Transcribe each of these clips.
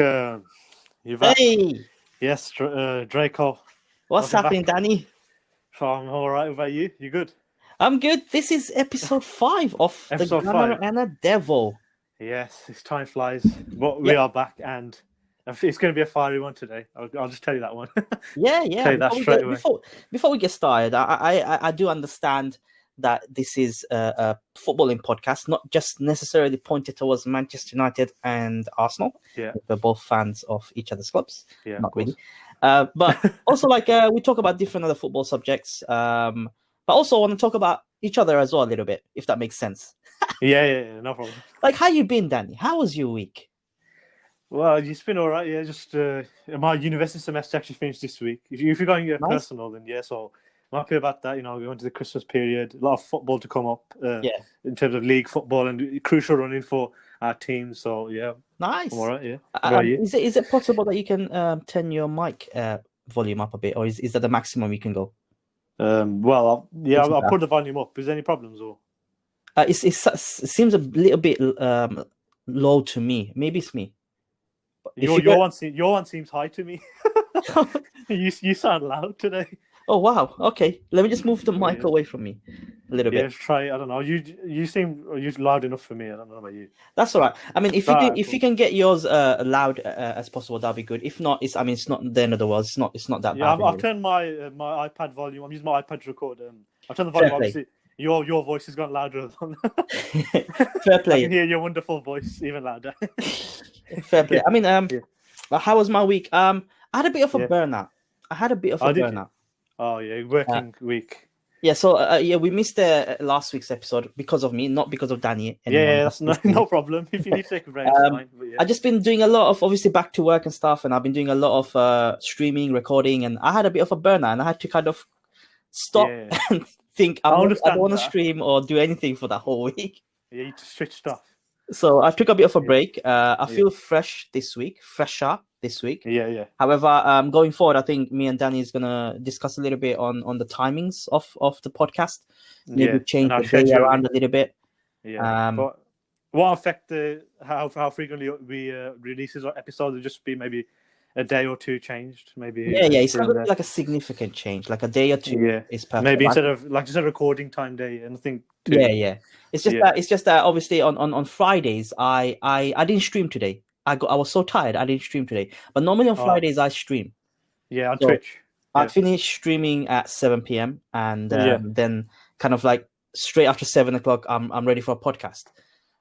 You're back. Hey, Yes, Draco. what's Welcome happening, back. Danny? I'm all right. What about you? You good? I'm good. This is episode 5 of Episode The Gunner 5. and a Devil. Yes, it's time flies. But we Yep. are back, and it's going to be a fiery one today. I'll just tell you that one. Yeah. Tell you that straight away. Before we get started, I do understand that this is a footballing podcast, not just necessarily pointed towards Manchester United and Arsenal. Yeah. We're both fans of each other's clubs. Yeah, not really. But also, we talk about different other football subjects. But also want to talk about each other as well a little bit, if that makes sense. Yeah, no problem. Like, how you been, Danny? How was your week? Well, it's been all right. Yeah, just my university semester actually finished this week. If you're going Nice. personal, then yeah, so I'm happy about that. We went to the Christmas period. A lot of football to come up. In terms of league football and crucial running for our team. So yeah, Nice. I'm all right. Yeah. How about you? Is it possible that you can turn your mic volume up a bit, or is that the maximum you can go? Well, I'll put the volume up. Is there any problems or? It seems a little bit low to me. Maybe it's me. Your one seems high to me. You sound loud today. Oh wow. Okay, let me just move the mic away from me a little bit. Yeah, try. I don't know. You seem loud enough for me. I don't know about you. That's all right. I mean, if you can get yours loud as possible, that'd be good. If not, it's not the end of the world. It's not that bad. I've turned my iPad volume. I'm using my iPad to record. I've turned the volume. Obviously, your voice has gone louder. Fair play. I can hear your wonderful voice even louder. Fair play. I mean, how was my week? I had a bit of a burnout. Burnout. Oh yeah, working week. Yeah, so we missed last week's episode because of me, not because of Danny. Yeah, that's no problem. If you need to take a break, it's fine. But yeah. I've just been doing a lot of, obviously, back to work and stuff, and I've been doing a lot of streaming, recording, and I had a bit of a burnout, and I had to kind of stop and think, I don't want to stream or do anything for that whole week. Yeah, you just switched off. So I took a bit of a break. I feel fresher this week. Yeah. However, going forward, I think me and Danny is gonna discuss a little bit on the timings of the podcast. Maybe change the day around a little bit. Yeah. But what affect how frequently we releases or episodes will just be maybe a day or two changed, maybe. Yeah. It's not gonna be like a significant change, like a day or two. Yeah, is perfect. Maybe instead of like just a recording time day, and I think. Yeah. It's just that obviously on Fridays I didn't stream today. I was so tired I didn't stream today. But normally on Fridays I stream. Yeah, on Twitch. I finished streaming at 7 p.m. and then kind of like straight after 7 o'clock I'm ready for a podcast.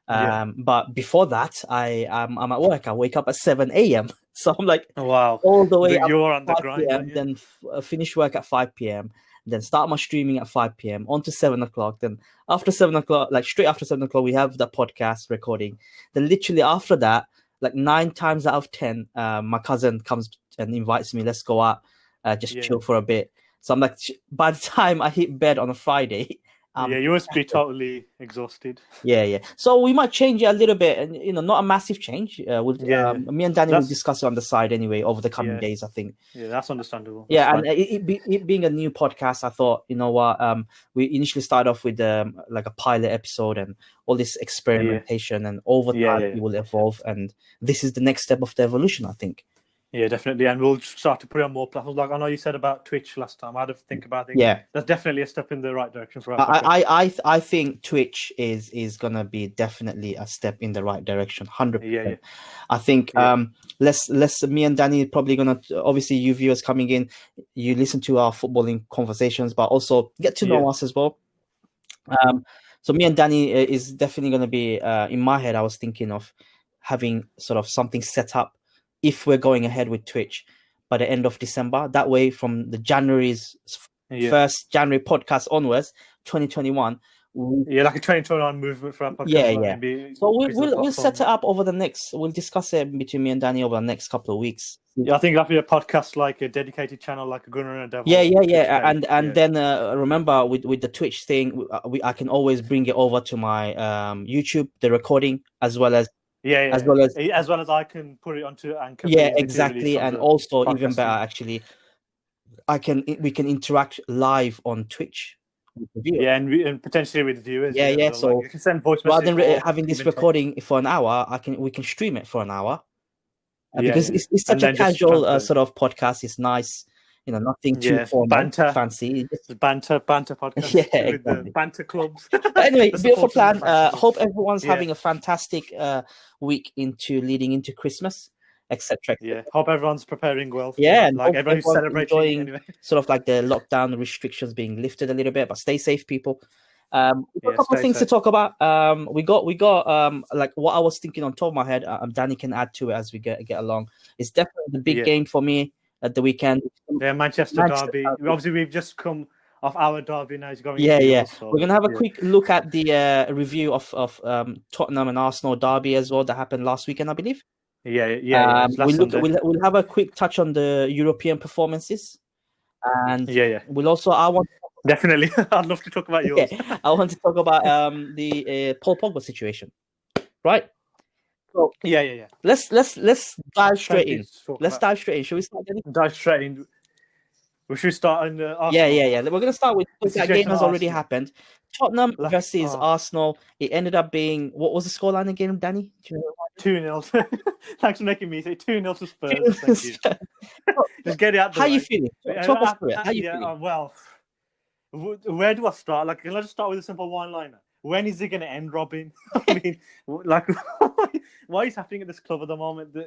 But before that I'm at work. I wake up at 7 a.m. So I'm like, wow, all the way you're up on the grind. PM, then finish work at 5 p.m. Then start my streaming at 5 p.m. on to 7 o'clock. Then after 7 o'clock, like straight after 7 o'clock, we have the podcast recording. Then literally after that, like 9 times out of 10, my cousin comes and invites me, let's go out, chill for a bit. So I'm like, by the time I hit bed on a Friday, you must be totally exhausted. Yeah. So we might change it a little bit, and not a massive change. Me and Danny will discuss it on the side anyway over the coming days, I think. Yeah, that's understandable. And it being a new podcast, I thought, you know what, we initially started off with like a pilot episode and all this experimentation, and over time it will evolve, and this is the next step of the evolution, I think. Yeah, definitely, and we'll start to put it on more platforms. Like I know you said about Twitch last time. I had to think about it. Yeah, that's definitely a step in the right direction for us. I think Twitch is gonna be definitely a step in the right direction, 100%. Yeah. I think let's me and Danny probably gonna, obviously you viewers coming in, you listen to our footballing conversations, but also get to know us as well. So me and Danny is definitely gonna be in my head. I was thinking of having sort of something set up if we're going ahead with Twitch by the end of December. That way, from the first January podcast onwards, 2021. Like a 2021 movement for our podcast. Yeah. So we'll set it up over the next. We'll discuss it between me and Danny over the next couple of weeks. Yeah, I think that'll be a podcast, like a dedicated channel, like a Gunner and a Devil. Yeah. And then remember with the Twitch thing, I can always bring it over to my YouTube, the recording, as well as. As well as I can put it onto Anchor. Yeah, exactly, and also even better, actually, we can interact live on Twitch. Yeah, and potentially with viewers. Yeah. So like, you can send voice rather than having this recording for an hour, we can stream it for an hour. because it's such a casual sort of podcast. It's nice, nothing too formal, fancy. It's banter podcast. Yeah, with the banter clubs. But anyway, beautiful plan. Hope everyone's having a fantastic week leading into Christmas, etc. Yeah, hope everyone's preparing well. Yeah, like everyone's celebrating. Enjoying anyway. Sort of like the lockdown restrictions being lifted a little bit, but stay safe, people. We've got a couple of things to talk about. We got like what I was thinking on top of my head. Danny can add to it as we get along. It's definitely the big game for me at the weekend. Yeah, Manchester derby. Obviously, we've just come off our derby now. It's going. Yours, so, we're gonna have a quick look at the review of Tottenham and Arsenal derby as well that happened last weekend, I believe. Yeah. We'll have a quick touch on the European performances, and we'll also definitely. I'd love to talk about yours. I want to talk about the Paul Pogba situation, right? So Let's dive straight in. Let's dive straight in. Should we start? Dive straight in. We should start on Arsenal. Yeah. We're gonna start with that game has already happened. Tottenham versus Arsenal. It ended up being, what was the scoreline again, Danny? 2-0. Thanks for making me say 2-0 to Spurs. Thank you. Just get it out. How are you feeling? Talk us through it. How are you feeling? Well, where do I start? Like, can I just start with a simple one-liner? When is it going to end, Robin? I mean, like, what is happening at this club at the moment?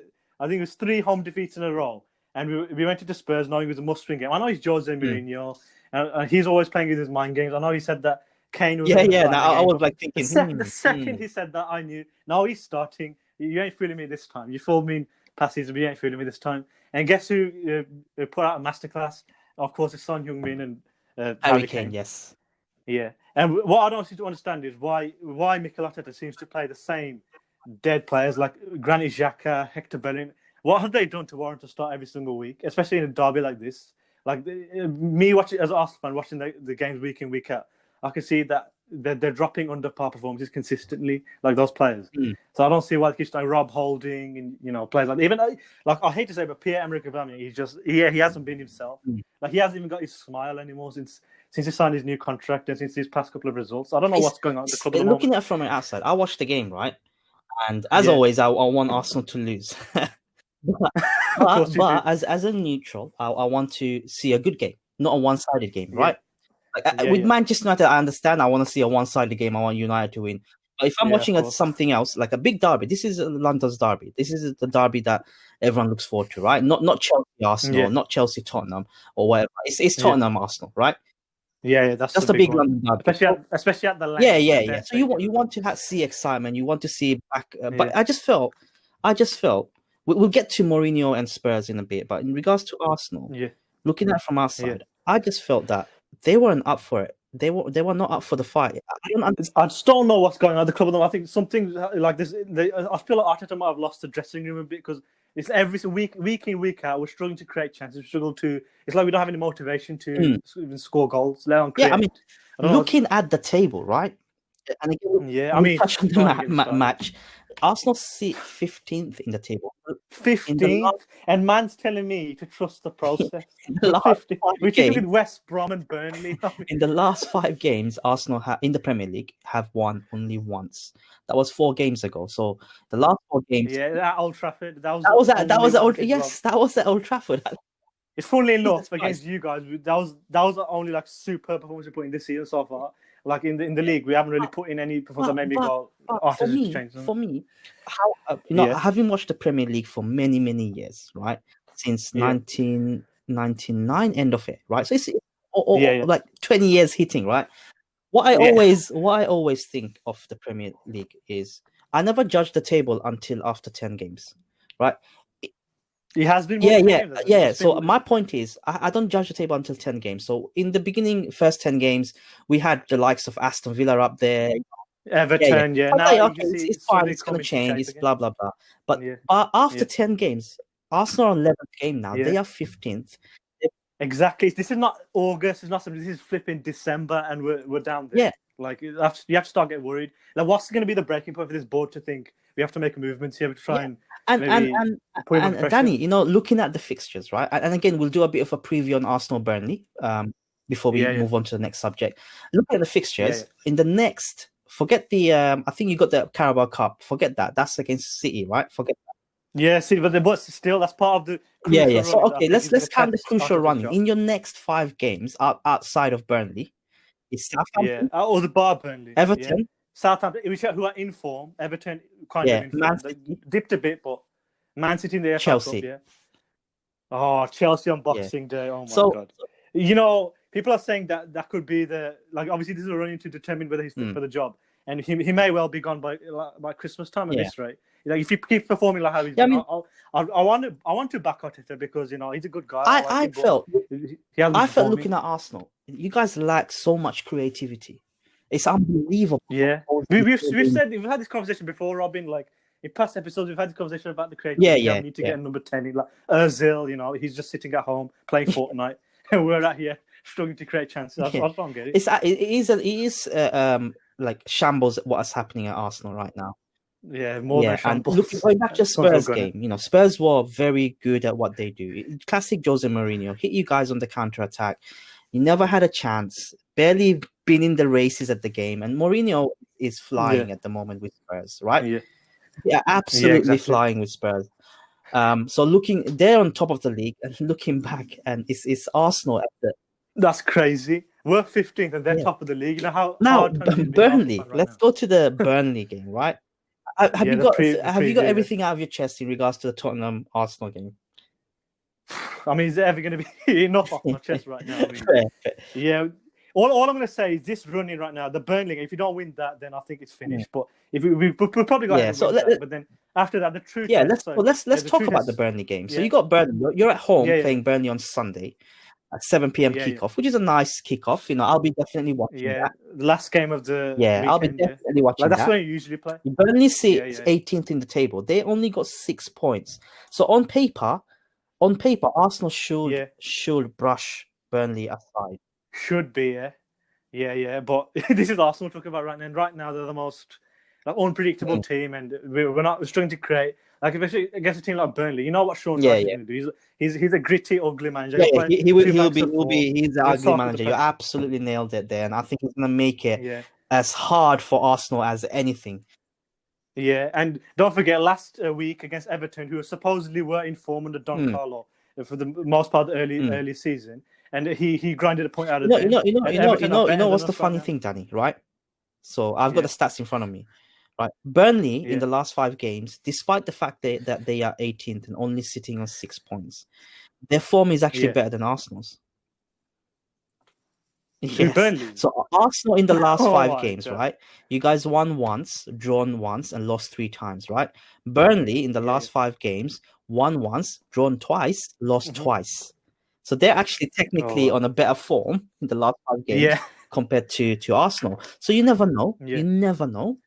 I think it was 3 home defeats in a row, and we went to Spurs knowing it was a must-win game. I know he's Jose Mourinho, and he's always playing with his mind games. I know he said that Kane was. Now I was like thinking. The second he said that, I knew. Now he's starting. You ain't fooling me this time. You fooled me in past season, but you ain't fooling me this time. And guess who put out a masterclass? Of course, it's Son Heung-min and Harry Kane. Yes. Yeah, and what I don't seem to understand is why Mikel Arteta seems to play the same dead players like Granit Xhaka, Hector Bellerin. What have they done to warrant to start every single week, especially in a derby like this? Like me watching as an Arsenal fan, watching the games week in week out, I can see that they're dropping under par performances consistently, like those players. So I don't see why they keep starting Rob Holding and players like even like I hate to say, but Pierre-Emerick Aubameyang, he hasn't been himself. Like he hasn't even got his smile anymore since he signed his new contract and since these past couple of results. I don't know what's going on at the club. Looking at it from the outside, I watched the game, right? And as always, I want Arsenal to lose. but as a neutral, I want to see a good game, not a one-sided game, right? With Manchester United, I understand. I want to see a one-sided game. I want United to win. But if I'm watching something else, like a big derby, this is London's derby. This is the derby that everyone looks forward to, right? Not Chelsea Arsenal, not Chelsea Tottenham or whatever. It's Tottenham Arsenal, right? Yeah, that's a big London derby, especially at the length. Yeah. So you want to see excitement. You want to see back. But I just felt we'll get to Mourinho and Spurs in a bit. But in regards to Arsenal, looking at it from our side, I just felt that they weren't up for it. They were not up for the fight. I just don't know what's going on at the club. I think something like this. I feel like Arteta might have lost the dressing room a bit because it's every week in, week out. We're struggling to create chances. We struggle to. It's like we don't have any motivation to even score goals. Let alone create. Yeah, I mean, looking at the table, right? And again, touch on the match. Arsenal sit 15th in the table. 15th, and man's telling me to trust the process. We should look at West Brom and Burnley. In the last 5 games, Arsenal in the Premier League have won only once. That was 4 games ago. So the last 4 games. Yeah, at Old Trafford. That was at Old Trafford. It's funnily enough against you guys. That was the only like superb performance we put in this season so far. Like in the league, we haven't really put in any performance that made me go. For me, having watched the Premier League for many years, right, since 1999, end of it, right. So it's like 20 years hitting, right. What I always think of the Premier League is I never judge the table until after 10 games, right. It has been So my point is, I don't judge the table until 10 games. So in the beginning, first 10 games, we had the likes of Aston Villa up there, Everton. Now it's fine. It's going to change. It's blah blah blah. But after 10 games, Arsenal are 11th game now. They are 15th. Exactly. This is not August. It's not something. This is flipping December, and we're down there. Yeah. Like you have to start getting worried. Like, what's going to be the breaking point for this board to think we have to make movements here to try and Danny, looking at the fixtures, right? And again, we'll do a bit of a preview on Arsenal Burnley before we move on to the next subject. Looking at the fixtures in the next. Forget the. I think you got the Carabao Cup. Forget that. That's against City, right? Forget that. Yeah, see, but still, that's part of the Yeah, crucial yeah. So run. I okay, think let's he's going to count the test crucial Arteta's running job. in your next 5 games outside of Burnley. Is Yeah, Southampton, or the bar Burnley. Yeah, Everton, Southampton, who are in form. Everton kind of yeah, in Man form. They City, dipped a bit, but Man City in the FA Cup. Chelsea. Yeah. Oh, Chelsea on Yeah. Boxing Day. Oh my So God. People are saying that could be obviously this is a running to determine whether he's fit for the job, and he may well be gone by Christmas time at this rate. If he keeps performing like how he's doing, I want to back Arteta because he's a good guy. I felt performing. looking at Arsenal, you guys lack so much creativity. It's unbelievable. Yeah, we've had this conversation before, Robin. Like in past episodes, we've had this conversation about the creativity. We need to get number 10 in, like Ozil. He's just sitting at home playing Fortnite, and we're out here struggling to create chances. I don't get it. It is like shambles what's happening at Arsenal right now. Yeah, more than shambles. And going back to Spurs game, Spurs were very good at what they do. Classic Jose Mourinho, hit you guys on the counter attack. You never had a chance, barely been in the races at the game, and Mourinho is flying at the moment with Spurs, right? Yeah, absolutely flying with Spurs. So they're on top of the league, and looking back, and it's Arsenal at the. That's crazy. We're 15th, and they're top of the league. You know how now Burnley. Let's go to the Burnley game, right? Have you got everything out of your chest in regards to the Tottenham Arsenal game? I mean, is there ever going to be enough off my chest right now? Yeah. All I'm going to say is this running right now, the Burnley. If you don't win that, then I think it's finished. But if we've probably got to win that. But then after that, the true test. Let's talk about the Burnley game. So you got Burnley. You're at home playing Burnley on Sunday at 7 p.m. kickoff, which is a nice kickoff. I'll be definitely watching that. The last game of the weekend, I'll be definitely watching that. That's when you usually play. Burnley sits 18th in the table. They only got 6 points. So on paper, Arsenal should brush Burnley aside. Should be, yeah. But this is Arsenal talking about right now. And right now, they're the most unpredictable team, and we're struggling to create. Like especially against a team like Burnley, you know what Sean Dyche's going to do. He's a gritty, ugly manager. Yeah, he'll be. He's an ugly manager. You absolutely nailed it there, and I think he's going to make it as hard for Arsenal as anything. Yeah, and don't forget last week against Everton, who supposedly were in form under Don Carlo for the most part of the early season, and he grinded a point out of them. You know what's the funny thing, Danny? Right? So I've got the stats in front of me. Right, Burnley in the last 5 games, despite the fact that they are 18th and only sitting on 6 points, their form is actually better than Arsenal's. Yes. Burnley. So Arsenal in the last 5 games, right? You guys won once, drawn once, and lost 3 times, right? Burnley in the last 5 games, won once, drawn twice, lost twice. So they're actually technically on a better form in the last 5 games compared to Arsenal. So you never know. You never know.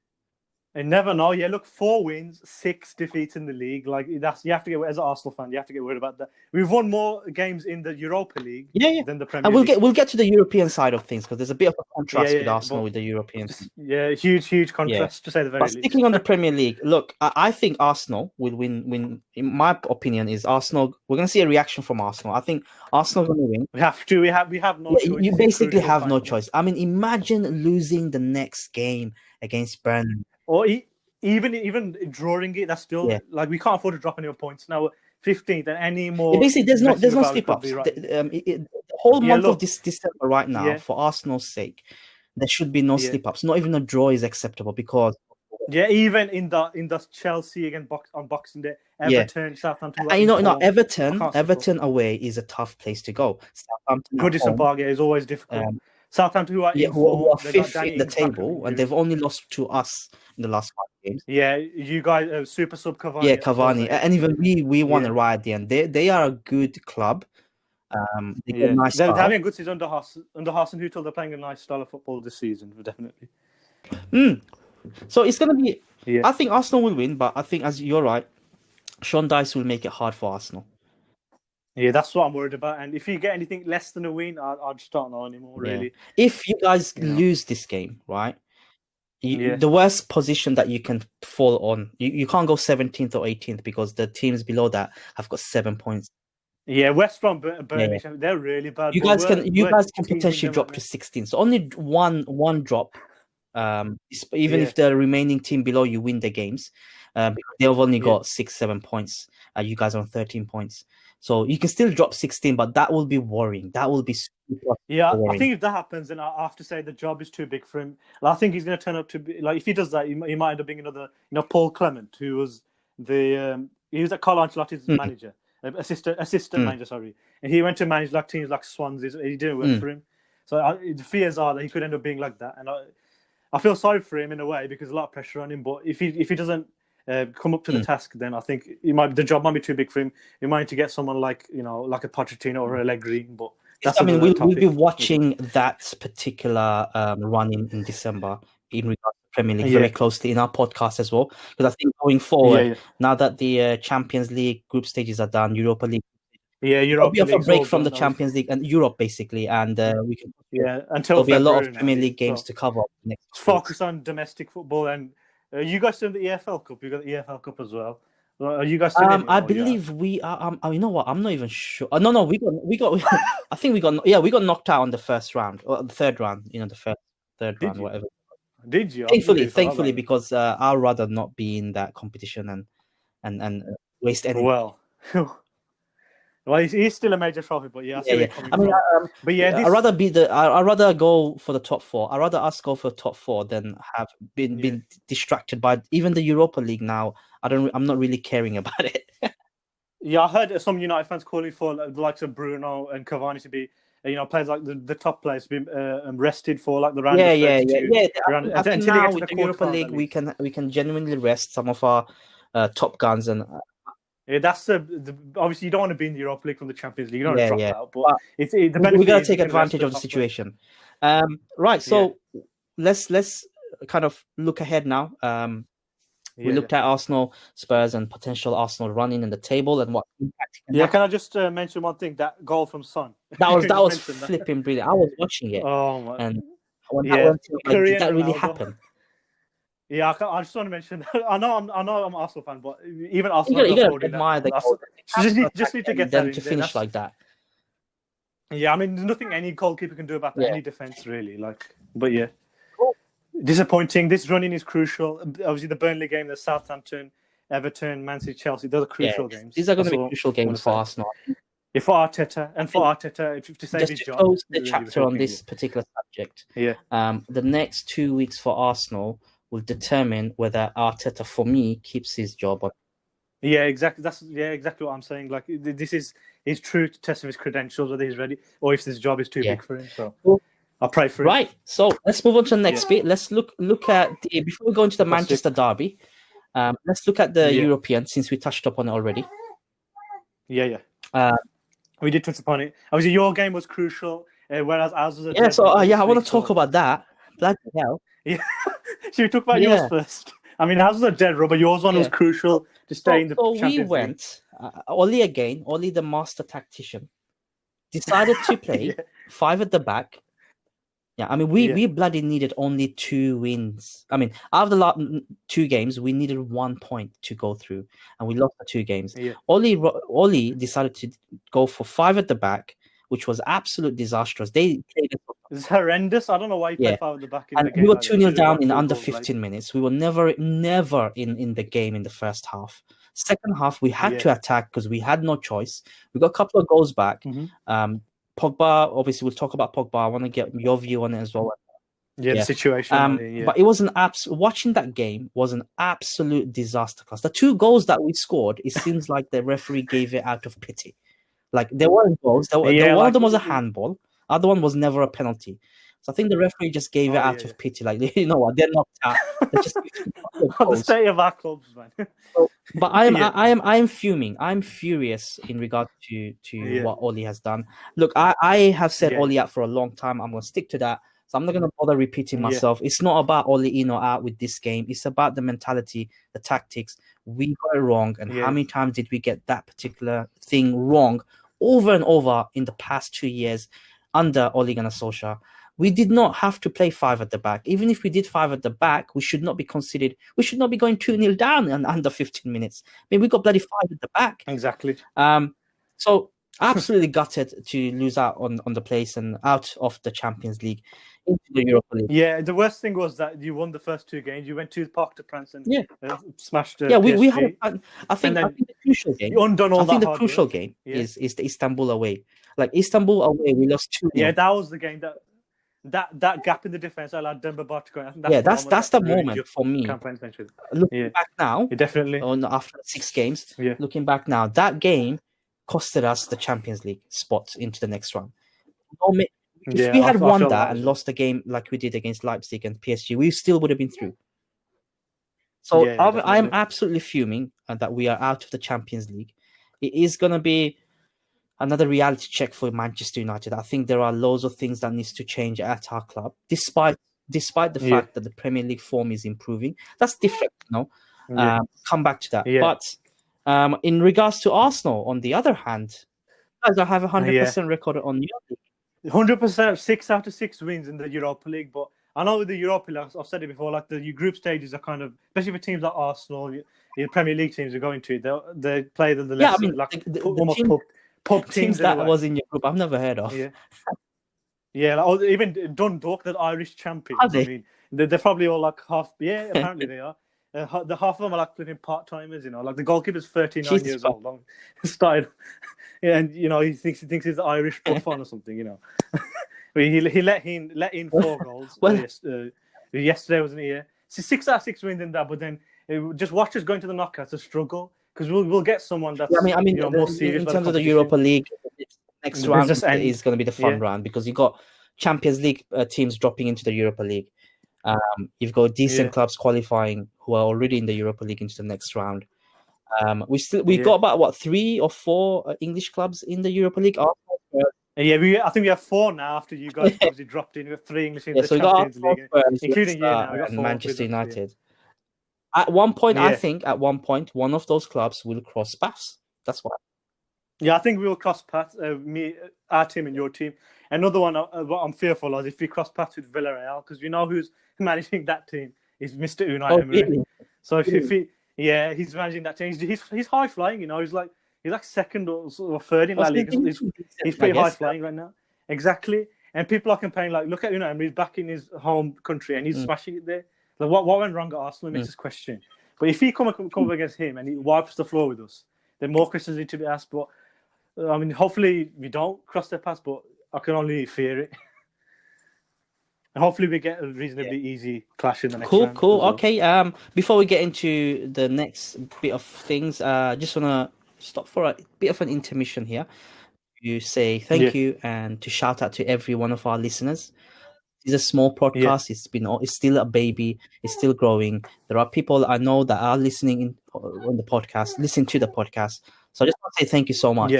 I never know. Yeah, look, 4 wins, 6 defeats in the league. Like you have to get as an Arsenal fan, you have to get worried about that. We've won more games in the Europa League than the Premier League. And we'll get to the European side of things because there's a bit of a contrast with Arsenal with the Europeans. Yeah, huge contrast to say the very least. Sticking on the Premier League, look, I think Arsenal will win. In my opinion, is Arsenal. We're going to see a reaction from Arsenal. I think Arsenal's going to win. We have to. We have no choice. You basically have no choice. I mean, imagine losing the next game against Burnley. Or even drawing it, that's still like we can't afford to drop any more points now. 15th and any more. Basically, there's no slip ups. The whole month of this December right now, for Arsenal's sake, there should be no slip ups. Not even a draw is acceptable because. Yeah, even in the Chelsea against on Boxing Day, Everton, Southampton. Everton away is a tough place to go. Southampton. Goodison Park is always difficult. Southampton, who are 5th in the table, and they've only lost to us in the last 5 games. Yeah, you guys, super sub Cavani. Yeah, Cavani, and even we won right at the end. They are a good club. They're having a good season under Hassan Hutel. They're playing a nice style of football this season, definitely. So it's going to be. I think Arsenal will win, but I think, as you're right, Sean Dyche will make it hard for Arsenal. Yeah, that's what I'm worried about. And if you get anything less than a win, I just don't know anymore, really. If you guys lose this game, right, the worst position that you can fall on, you can't go 17th or 18th because the teams below that have got 7 points. Yeah, West Brom, Burnley, they're really bad. You guys can potentially drop to 16th. So only one drop. Even if the remaining team below you win the games. because they've only got 6-7 points. You guys are on 13 points. So you can still drop 16, but that will be worrying. That will be super worrying. I think if that happens, then I have to say the job is too big for him. I think he's going to turn up to be like, if he does that, he might end up being another, Paul Clement, who was he was at Carlo Ancelotti's manager, assistant manager, sorry, and he went to manage like teams like Swansea. He didn't work for him, so the fears are that he could end up being like that, and I feel sorry for him in a way because there's a lot of pressure on him. But if he doesn't come up to the task, then I think the job might be too big for him. He might need to get someone like like a Pochettino or a Allegri. But that's we'll be watching that particular run in December in regards to Premier League very closely in our podcast as well. Because I think going forward, now that the Champions League group stages are done, Europa League. Europe will be a break from the Champions League and Europe basically, and we can. Until there'll be a lot of Premier League games to cover. Next focus on domestic football, and you guys still in the EFL Cup. You got the EFL Cup as well. Are you guys still in it, I believe we are. You know what? I'm not even sure. No, we got. I think we got knocked out on the first round or the third round. The third round, whatever. Did you? Thankfully, because I'd rather not be in that competition and waste any. Well, he's still a major trophy, but I mean, I'd rather go for the top four. I'd rather us go for the top four than have been distracted by even the Europa League. Now, I'm not really caring about it. I heard some United fans calling for the likes of Bruno and Cavani to be, players like the top players to be rested for like the round. I think now with the Europa League, we can genuinely rest some of our top guns and. That's obviously you don't want to be in the Europa League from the Champions League. You don't want to drop out, but we got to take advantage of the situation. Right, so let's kind of look ahead now. We looked at Arsenal, Spurs, and potential Arsenal running in the table and what impact. Can I just mention one thing? That goal from Son. That was flipping brilliant. I was watching it. Oh my! And when did that really happen? I just want to mention. I know I'm an Arsenal fan, but even Arsenal, you got to admire the goal. Just need to get them to finish like that. Yeah, I mean, there's nothing any goalkeeper can do about that. Any defense, really. But disappointing. This running is crucial. Obviously, the Burnley game, the Southampton, Everton, Man City, Chelsea. Those are crucial games. These are going to be crucial games for Arsenal. For Arteta, to save his job. Just to close the chapter on this particular subject. The next 2 weeks for Arsenal will determine whether Arteta, for me, keeps his job on. Yeah, exactly. That's exactly what I'm saying. Like, this is his true test of his credentials, whether he's ready or if this job is too big for him. So I'll pray for it. Right. So let's move on to the next bit. Let's look at before we go into the Manchester derby. Let's look at the European, since we touched upon it already. We did touch upon it. Obviously, your game was crucial, whereas ours was I want to talk about that. Bloody hell. Yeah. Should we talk about yours first? I mean, ours was a dead rubber. Yours one was crucial to stay in the Champions League. Went, Oli the master tactician, decided to play 5 at the back. Yeah, I mean, we bloody needed only 2 wins. I mean, out of the last 2 games, we needed 1 point to go through, and we lost the 2 games. Yeah. Oli decided to go for 5 at the back, which was absolute disastrous. They played it's horrendous. I don't know why you played 5 at the back in the game. We were 2-0 down in under 15 minutes. We were never in the game in the first half. Second half, we had to attack because we had no choice. We got a couple of goals back. Pogba, obviously, we'll talk about Pogba. I want to get your view on it as well. The situation. But it was watching that game was an absolute disaster class. The 2 goals that we scored, it seems like the referee gave it out of pity. Like, there weren't goals. One of them was a handball. Other one was never a penalty. So I think the referee just gave it out of pity. Like, you know what? They're knocked out. They're just the state of our clubs, man. But I am fuming. I'm furious in regard to what Oli has done. Look, I have said Oli out for a long time. I'm going to stick to that. So I'm not going to bother repeating myself. It's not about Oli in or out with this game. It's about the mentality, the tactics. We got it wrong. And how many times did we get that particular thing wrong over and over in the past 2 years under Ole Gunnar Solskjaer? We did not have to play 5 at the back. Even if we did 5 at the back, we should not be considered. We should not be going 2-0 down in under 15 minutes. I mean, we got bloody 5 at the back. Exactly. So Absolutely gutted to lose out on the place and out of the Champions League into the Europa League. Yeah, the worst thing was that you won the first 2 games. You went to the Parc de France and smashed Yeah, PSG. we had. I think the crucial game. You undone all I think that the hard crucial work. game Yeah. is the Istanbul away. Like Istanbul away, we lost 2-0. Yeah, that was the game that gap in the defense allowed Demba Ba to go. I think That's the moment for me. Campaign, looking back now, definitely. After 6 games, looking back now, that game costed us the Champions League spot into the next round. If we had won that and lost the game like we did against Leipzig and PSG, we still would have been through. So I'm absolutely fuming that we are out of the Champions League. It is going to be another reality check for Manchester United. I think there are loads of things that needs to change at our club, despite the fact that the Premier League form is improving. That's different, come back to that. But in regards to Arsenal, on the other hand, you guys have a 100% record on the League. 100%, 6 out of 6 wins in the Europa League. But I know with the Europa League, I've said it before, like the group stages are kind of, especially for teams like Arsenal, the Premier League teams are going to it. They play the less, the pub teams that was in your group I've never heard of. Like, even Dundalk, the Irish champions. I mean, they're probably all like half. Yeah, apparently they are. The half of them are like flipping part timers. Like the goalkeeper's 39 years old. Long started, and he thinks he's the Irish Buffon or something. he let in 4 goals. Yesterday wasn't he? 6 out of 6 wins in that, but then just watch us going to the knockouts a struggle. Because we'll get someone that's more serious in terms of the Europa League. Next round is going to be the fun round because you've got Champions League teams dropping into the Europa League. You've got decent clubs qualifying who are already in the Europa League into the next round. We've got about 3 or 4 English clubs in the Europa League. I think we have 4 now after you guys obviously dropped in. We have 3 English in the Champions League, including you now. And Manchester United. At one point, I think one of those clubs will cross paths. That's why. Yeah, I think we will cross paths. Our team and your team. Another one, what I'm fearful of, is if we cross paths with Villarreal, because we know who's managing that team is Mr. Unai Emery. Really? So if he's managing that team. He's high flying. He's like second or third in La Liga. He's pretty high flying right now. Exactly. And people are comparing, like, look at Unai Emery. He's back in his home country and he's smashing it there. Like, what went wrong at Arsenal makes us question. But if he come up against him and he wipes the floor with us, then more questions need to be asked. But I mean, hopefully we don't cross their paths, but I can only fear it. And hopefully we get a reasonably easy clash in the next round. Cool. Well. Okay. Before we get into the next bit of things, just want to stop for a bit of an intermission here. You say thank you and to shout out to every one of our listeners. It's a small podcast. It's still a baby. It's still growing. There are people I know that are listening on the podcast, listen to the podcast. So I just want to say thank you so much.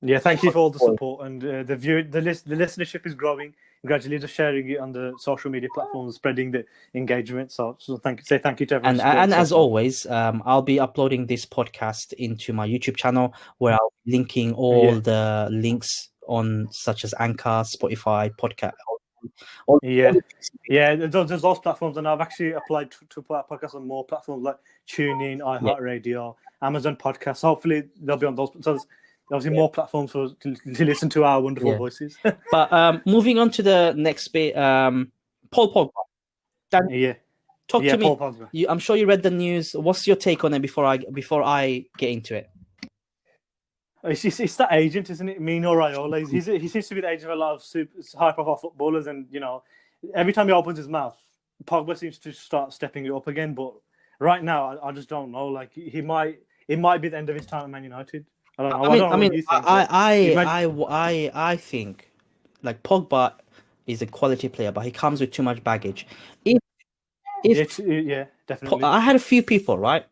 Yeah. Thank you for all the support and the listenership is growing. Gradually, just sharing it on the social media platforms, spreading the engagement. So thank you to everyone. And as always, I'll be uploading this podcast into my YouTube channel where I'll be linking all the links on such as Anchor, Spotify, podcast. There's those platforms, and I've actually applied to put a podcast on more platforms like TuneIn, iHeartRadio, Amazon Podcasts. Hopefully, they'll be on those. So there's obviously more platforms to listen to our wonderful voices. But moving on to the next bit, Paul Pogba. Talk to me. Paul Pogba. I'm sure you read the news. What's your take on it before I get into it? It's that agent, isn't it? Mino Raiola. He seems to be the agent of a lot of high-profile footballers, and every time he opens his mouth, Pogba seems to start stepping it up again. But right now, I just don't know. Like it might be the end of his time at Man United. I don't know. I think like Pogba is a quality player, but he comes with too much baggage. Definitely. I had a few people, right?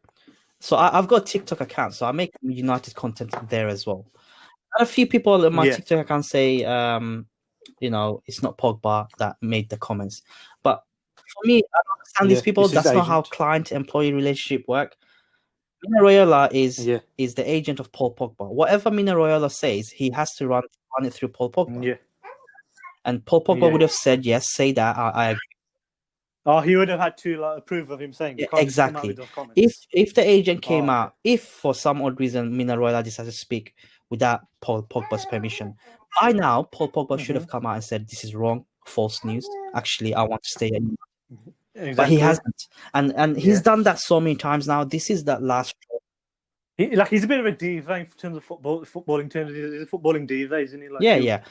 So I've got a TikTok account, so I make United content there as well. I had a few people on my TikTok account say, it's not Pogba that made the comments. But for me, I don't understand these people. That's not how client-employee relationship work. Mino Raiola is the agent of Paul Pogba. Whatever Mino Raiola says, he has to run it through Paul Pogba. And Paul Pogba would have said, yes, say that. I agree. Oh, he would have had to approve of him saying. Yeah, You can't just come out exactly. with those comments. If the agent came Oh, out, if for some odd reason Mina Royala decided to speak without Paul Pogba's permission, by now Paul Pogba should have come out and said, "This is wrong, false news. Actually, I want to stay." But he exactly. hasn't, and he's done that so many times now. This is that last. He's a bit of a diva in terms of footballing terms. He's a footballing diva, isn't he? Like, Yeah.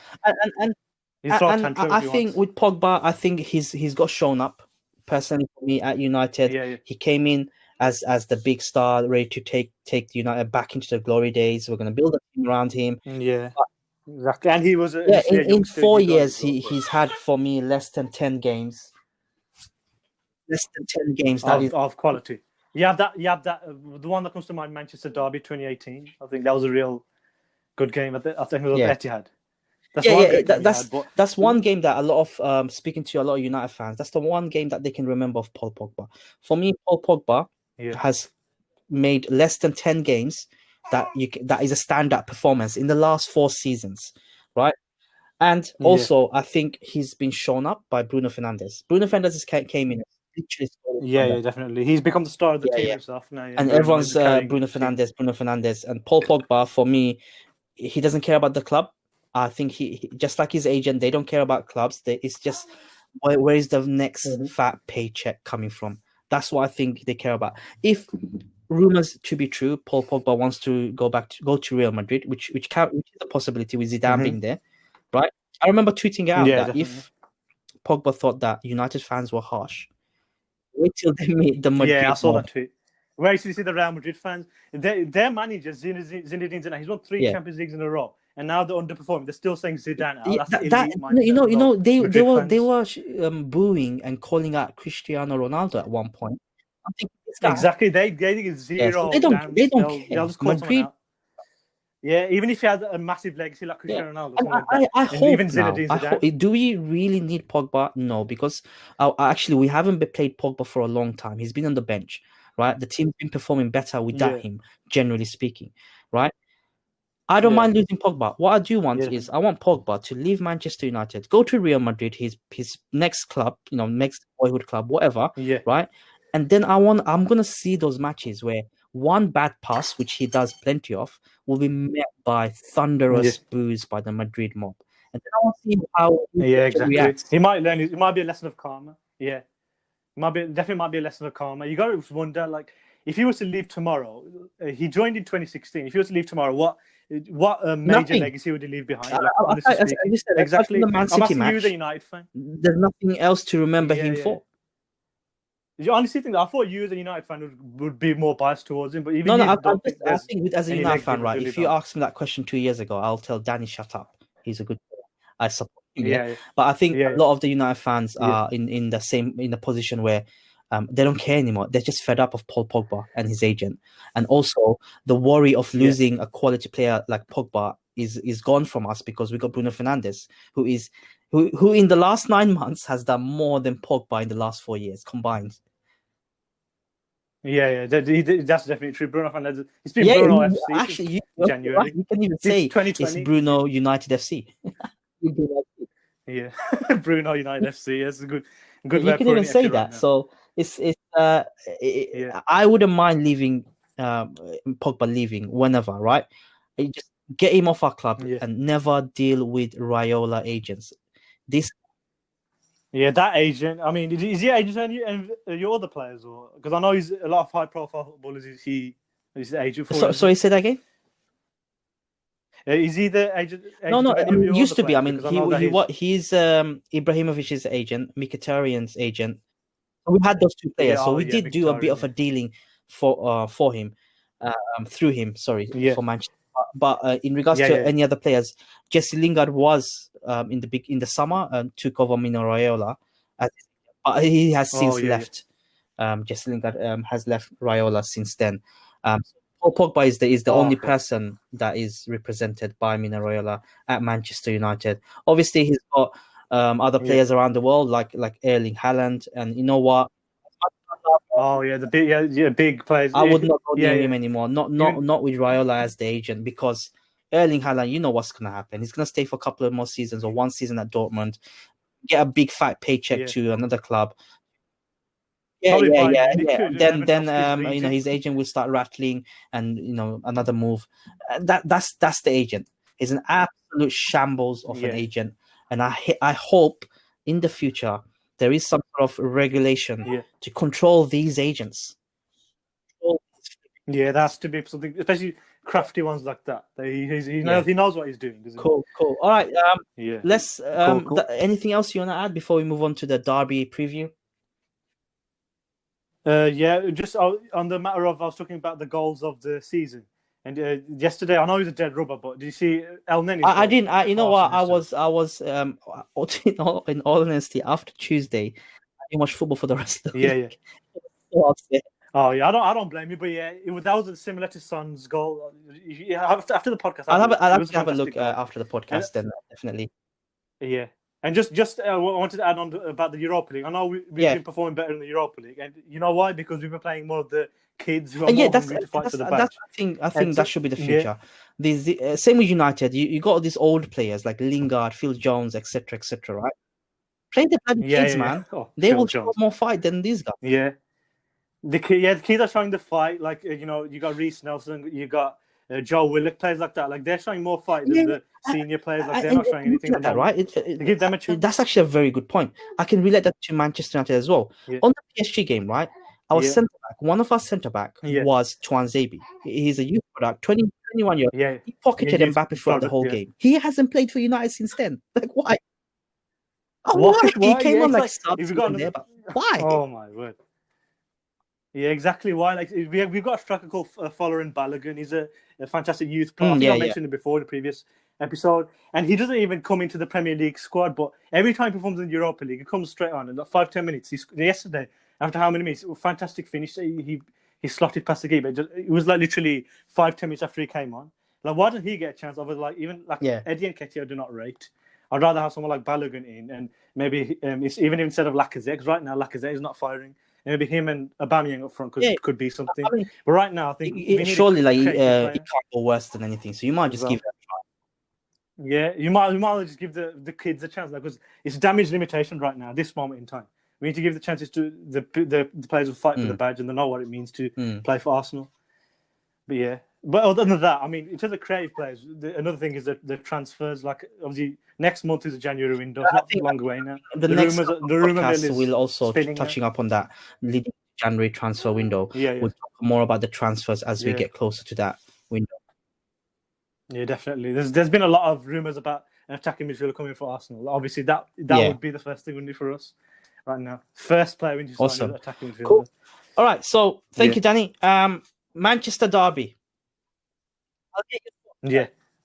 And he'll throw a and tantrum I if he think wants. with Pogba, I think he's got shown up. Personally, for me at United, Yeah. he came in as the big star, ready to take the United back into the glory days. We're going to build a team around him. Yeah, exactly. And he was In youngster 4 years, as well, he's had for me less than 10 games. Less than 10 games. That is of quality. You have that. The one that comes to mind, Manchester Derby 2018. I think that was a real good game. I think it was Etihad. That's one game that a lot of speaking to a lot of United fans. That's the one game that they can remember of Paul Pogba. For me, Paul Pogba has made less than 10 games that is a standout performance in the last 4 seasons, right? And also, I think he's been shown up by Bruno Fernandes. Bruno Fernandes came in. Yeah, definitely. He's become the star of the team himself now. And everyone's Bruno Fernandes. And Paul Pogba, for me, he doesn't care about the club. I think he just like his agent, they don't care about clubs. It's just where is the next fat paycheck coming from? That's what I think they care about. If rumors to be true, Paul Pogba wants to go to Real Madrid, which is a possibility with Zidane being there, right? I remember tweeting out that definitely. if Pogba thought that United fans were harsh, wait till they meet the Madrid. Yeah, I saw that tweet. Where you see the Real Madrid fans, their manager Zinedine Zidane, he's won 3 Champions Leagues in a row, and now they're underperforming. They're still saying Zidane. They were booing and calling out Cristiano Ronaldo at one point. I think exactly. They think it's zero. They don't care. They'll just call Madrid. Out. Yeah, even if he has a massive legacy like Cristiano Ronaldo. I hope now. Do we really need Pogba? No, because actually we haven't played Pogba for a long time. He's been on the bench, right? The team's been performing better without him, generally speaking, right? I don't mind losing Pogba. What I do want is I want Pogba to leave Manchester United, go to Real Madrid, his next club, next boyhood club, whatever, right? And then I'm gonna see those matches where one bad pass, which he does plenty of, will be met by thunderous boos by the Madrid mob. And then I want to see how he reacts. He might learn. It might be a lesson of karma. Yeah, definitely might be a lesson of karma. You got to wonder, like, if he was to leave tomorrow, he joined in 2016. If he was to leave tomorrow, what major legacy would he leave behind? Exactly. The Man City match, you as a United fan. There's nothing else to remember him for. You honestly think that? I thought you as a United fan would be more biased towards him, but even I think as a United fan, right? If you asked me that question 2 years ago, I'll tell Danny, shut up. He's a good player. I support him. But I think a lot of the United fans are in the position where they don't care anymore. They're just fed up of Paul Pogba and his agent, and also the worry of losing a quality player like Pogba is gone from us because we got Bruno Fernandes, who in the last 9 months has done more than Pogba in the last 4 years combined. That's definitely true. Bruno Fernandes. It's been Bruno FC. Actually, January. You can even say it's Bruno United FC. Bruno United FC. That's a good. You can even say that. So I wouldn't mind leaving Pogba leaving whenever, right? You just get him off our club and never deal with Raiola agents. That agent. I mean, is he agent and your other players, or because I know he's a lot of high-profile footballers. Is the agent for? Sorry, say that again. Is he the agent? No. He used to be. I mean, he's Ibrahimovic's agent, Mkhitaryan's agent. We had those 2 players, so we did do a bit of a dealing for him, through him. Sorry, for Manchester. But in regards to any other players, Jesse Lingard was in the summer and took over Mino Raiola, but he has since left. Jesse Lingard has left Raiola since then. Paul Pogba is the only person that is represented by Mino Raiola at Manchester United. Obviously, he's got other players around the world like Erling Haaland, and you know what? The big players. I would not go near him anymore. Not with Raiola as the agent, because Erling Haaland, you know what's going to happen. He's going to stay for a couple of more seasons or 1 season at Dortmund, get a big fat paycheck to another club, Probably buy him, and he could. And then Everton lost his his agent will start rattling, and another move. That's the agent. He's an absolute shambles of an agent, and I hope in the future there is some sort of regulation to control these agents. Yeah, there has to be something, especially crafty ones like that. He knows what he's doing. Cool. All right. Let's. Cool. Anything else you want to add before we move on to the derby preview? Just on the matter of, I was talking about the goals of the season, and yesterday I know he was a dead rubber, but did you see El Neni? I didn't. You know what? I was. In all honesty, after Tuesday, I didn't watch football for the rest of the week. Yeah. Oh yeah, I don't blame you, but yeah, that was similar to Son's goal. After the podcast, I'll have a look after the podcast. Then definitely. Yeah. And just I wanted to add on about the Europa League. I know we've been performing better in the Europa League, and you know why? Because we've been playing more of the kids who are more hungry to fight for the badge. I think that should be the future. Same with United. You got all these old players like Lingard, Phil Jones, etc., right? Play the bloody kids, man. Oh, they will show more fight than these guys. Yeah, the kids are showing the fight. Like you got Reece Nelson, you got Joe Willock, players like that. Like they're showing more fight than the senior players. Like they're not showing anything like that, right? Give them a chance. That's actually a very good point. I can relate that to Manchester United as well. On the PSG game, right? Our centre back, one of our centre back was Tuanzebe. He's a youth product, 21 years. Yeah, he pocketed Mbappe throughout the whole game. He hasn't played for United since then. Like why? Why? He came on like subs there, but why? Oh my word. Yeah, exactly why. Like we've got a striker called Folarin Balogun. He's a fantastic youth player. I mentioned it before in the previous episode, and he doesn't even come into the Premier League squad. But every time he performs in the Europa League, he comes straight on in like 5-10 minutes. Yesterday, after how many minutes? Fantastic finish. He slotted past the keeper. It was like literally 5-10 minutes after he came on. Like why didn't he get a chance? Over Eddie and Nketiah, I do not rate. I'd rather have someone like Balogun in, and maybe even instead of Lacazette. Because right now Lacazette is not firing. Maybe him and Aubameyang up front could be something. I mean, but right now, I think surely it can't go worse than anything. So you might just give it a try. Yeah, you might just give the kids a chance, because it's damage limitation right now. This moment in time, we need to give the chances to the players who fight for the badge, and they know what it means to play for Arsenal. But yeah. But other than that, I mean, in terms of creative players, another thing is the transfers. Like obviously, next month is the January window. It's not long away now. The rumor mill will also touching up on that leading January transfer window. We'll talk more about the transfers as we get closer to that window. Yeah, definitely. There's been a lot of rumors about an attacking midfielder coming for Arsenal. Obviously, that would be the first thing we need for us right now. First player we need to sign an attacking midfielder. Cool. All right. So thank you, Danny. Manchester derby.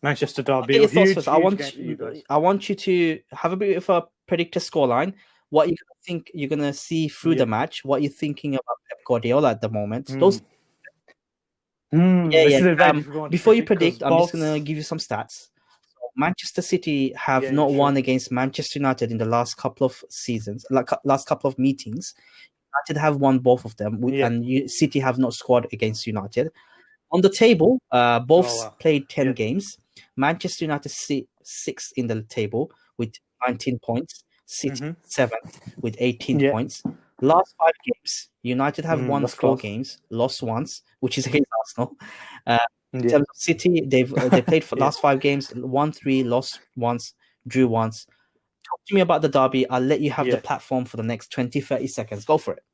Manchester derby. Huge I want you to have a bit of a predictor scoreline. What you think you're gonna see through the match? What you're thinking about Pep Guardiola at the moment? Those. Before you predict, I'm just gonna give you some stats. Manchester City have not won against Manchester United in the last couple of seasons, last couple of meetings. United have won both of them, and City have not scored against United. On the table, both played 10 games. Manchester United sixth in the table with 19 points. City 7th with 18 points. Last 5 games, United have won 4 games, lost once, which is against Arsenal. In terms of City, they played for last 5 games, won 3, lost once, drew once. Talk to me about the derby. I'll let you have the platform for the next 20-30 seconds. Go for it.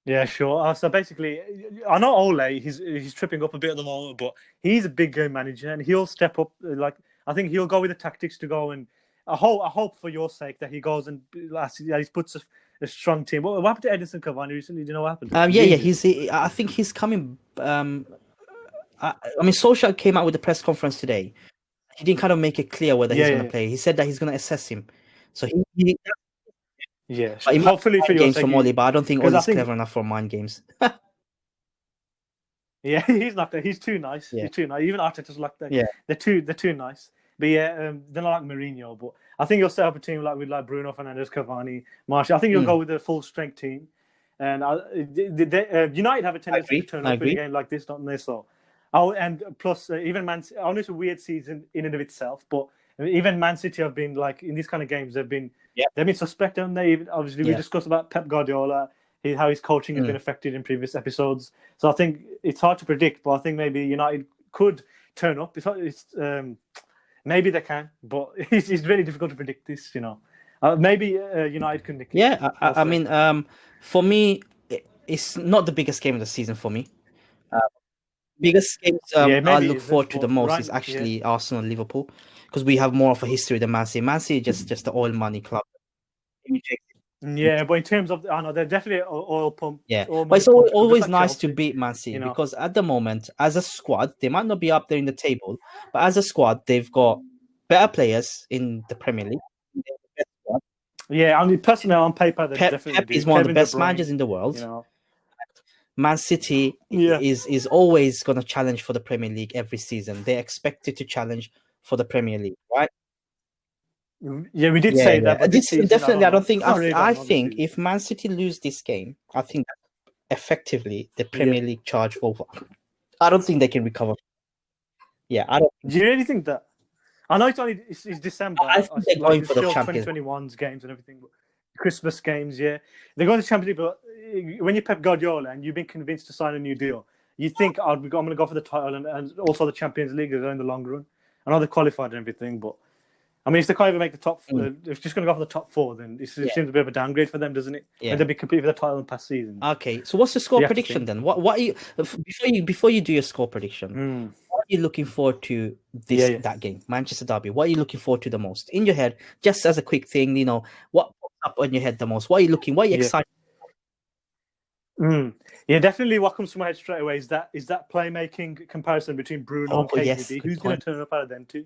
Yeah, sure. So basically, I know Ole, he's tripping up a bit at the moment, but he's a big game manager, and he'll step up. I think he'll go with the tactics to go, and I hope for your sake that he goes and he puts a strong team. What happened to Edinson Cavani recently? Do you know what happened? I think he's coming. I mean, Solskjaer came out with a press conference today. He didn't kind of make it clear whether he's going to play. He said that he's going to assess him. So he hopefully for your games sake, from Oli, but I don't think Oli's clever enough for mind games. Yeah, he's not there. He's too nice. He's too nice. Even Arteta's like that. Yeah, they're too nice. But they're not like Mourinho. But I think he'll set up a team with Bruno Fernandes, Cavani, Martial. I think he'll go with a full strength team. And United have a tendency to turn up in a game like this, don't they? So, and plus even I know it's a weird season in and of itself, but Even Man City have been like in these kind of games. They've been suspect, haven't they? Obviously, we discussed about Pep Guardiola, how his coaching has been affected in previous episodes. So I think it's hard to predict, but I think maybe United could turn up. Maybe they can, but it's really difficult to predict this. Maybe United can nick it. Yeah, I mean, for me, it's not the biggest game of the season for me. Biggest games I look forward to the most is actually Arsenal and Liverpool, because we have more of a history than Man City. Man City is just the oil money club. Yeah, but in terms of, I know they're definitely oil pump. Yeah, but it's always nice to beat Man City, because at the moment, as a squad, they might not be up there in the table, but as a squad, they've got better players in the Premier League. Yeah, I mean, personally, on paper, Pep is one of the best managers in the world. Man City is always going to challenge for the Premier League every season. They're expected to challenge for the Premier League, right? Yeah, we did say that. But this season, definitely, I don't think. I think if Man City lose this game, I think effectively the Premier League charge over. I don't think they can recover. Yeah, I don't. Do you really think that? I know it's December. I think they're going for the Champions 2021's games and everything, but Christmas games, they're going to the Champions League. But when you're Pep Guardiola and you've been convinced to sign a new deal, you think I'm going to go for the title and also the Champions League in the long run. I know they're qualified and everything, but I mean, if they can't even make the top, if it's just going to go for the top 4, then it seems a bit of a downgrade for them, doesn't it? Yeah. And they'll be competing for the title in past season. Okay, so what's the score prediction then? What are you before you do your score prediction? What are you looking forward to that game, Manchester Derby? What are you looking forward to the most in your head? Just as a quick thing, what pops up on your head the most? What are you excited? Yeah, definitely. What comes to my head straight away is that playmaking comparison between Bruno and KDB. Who's going to turn up out of them two?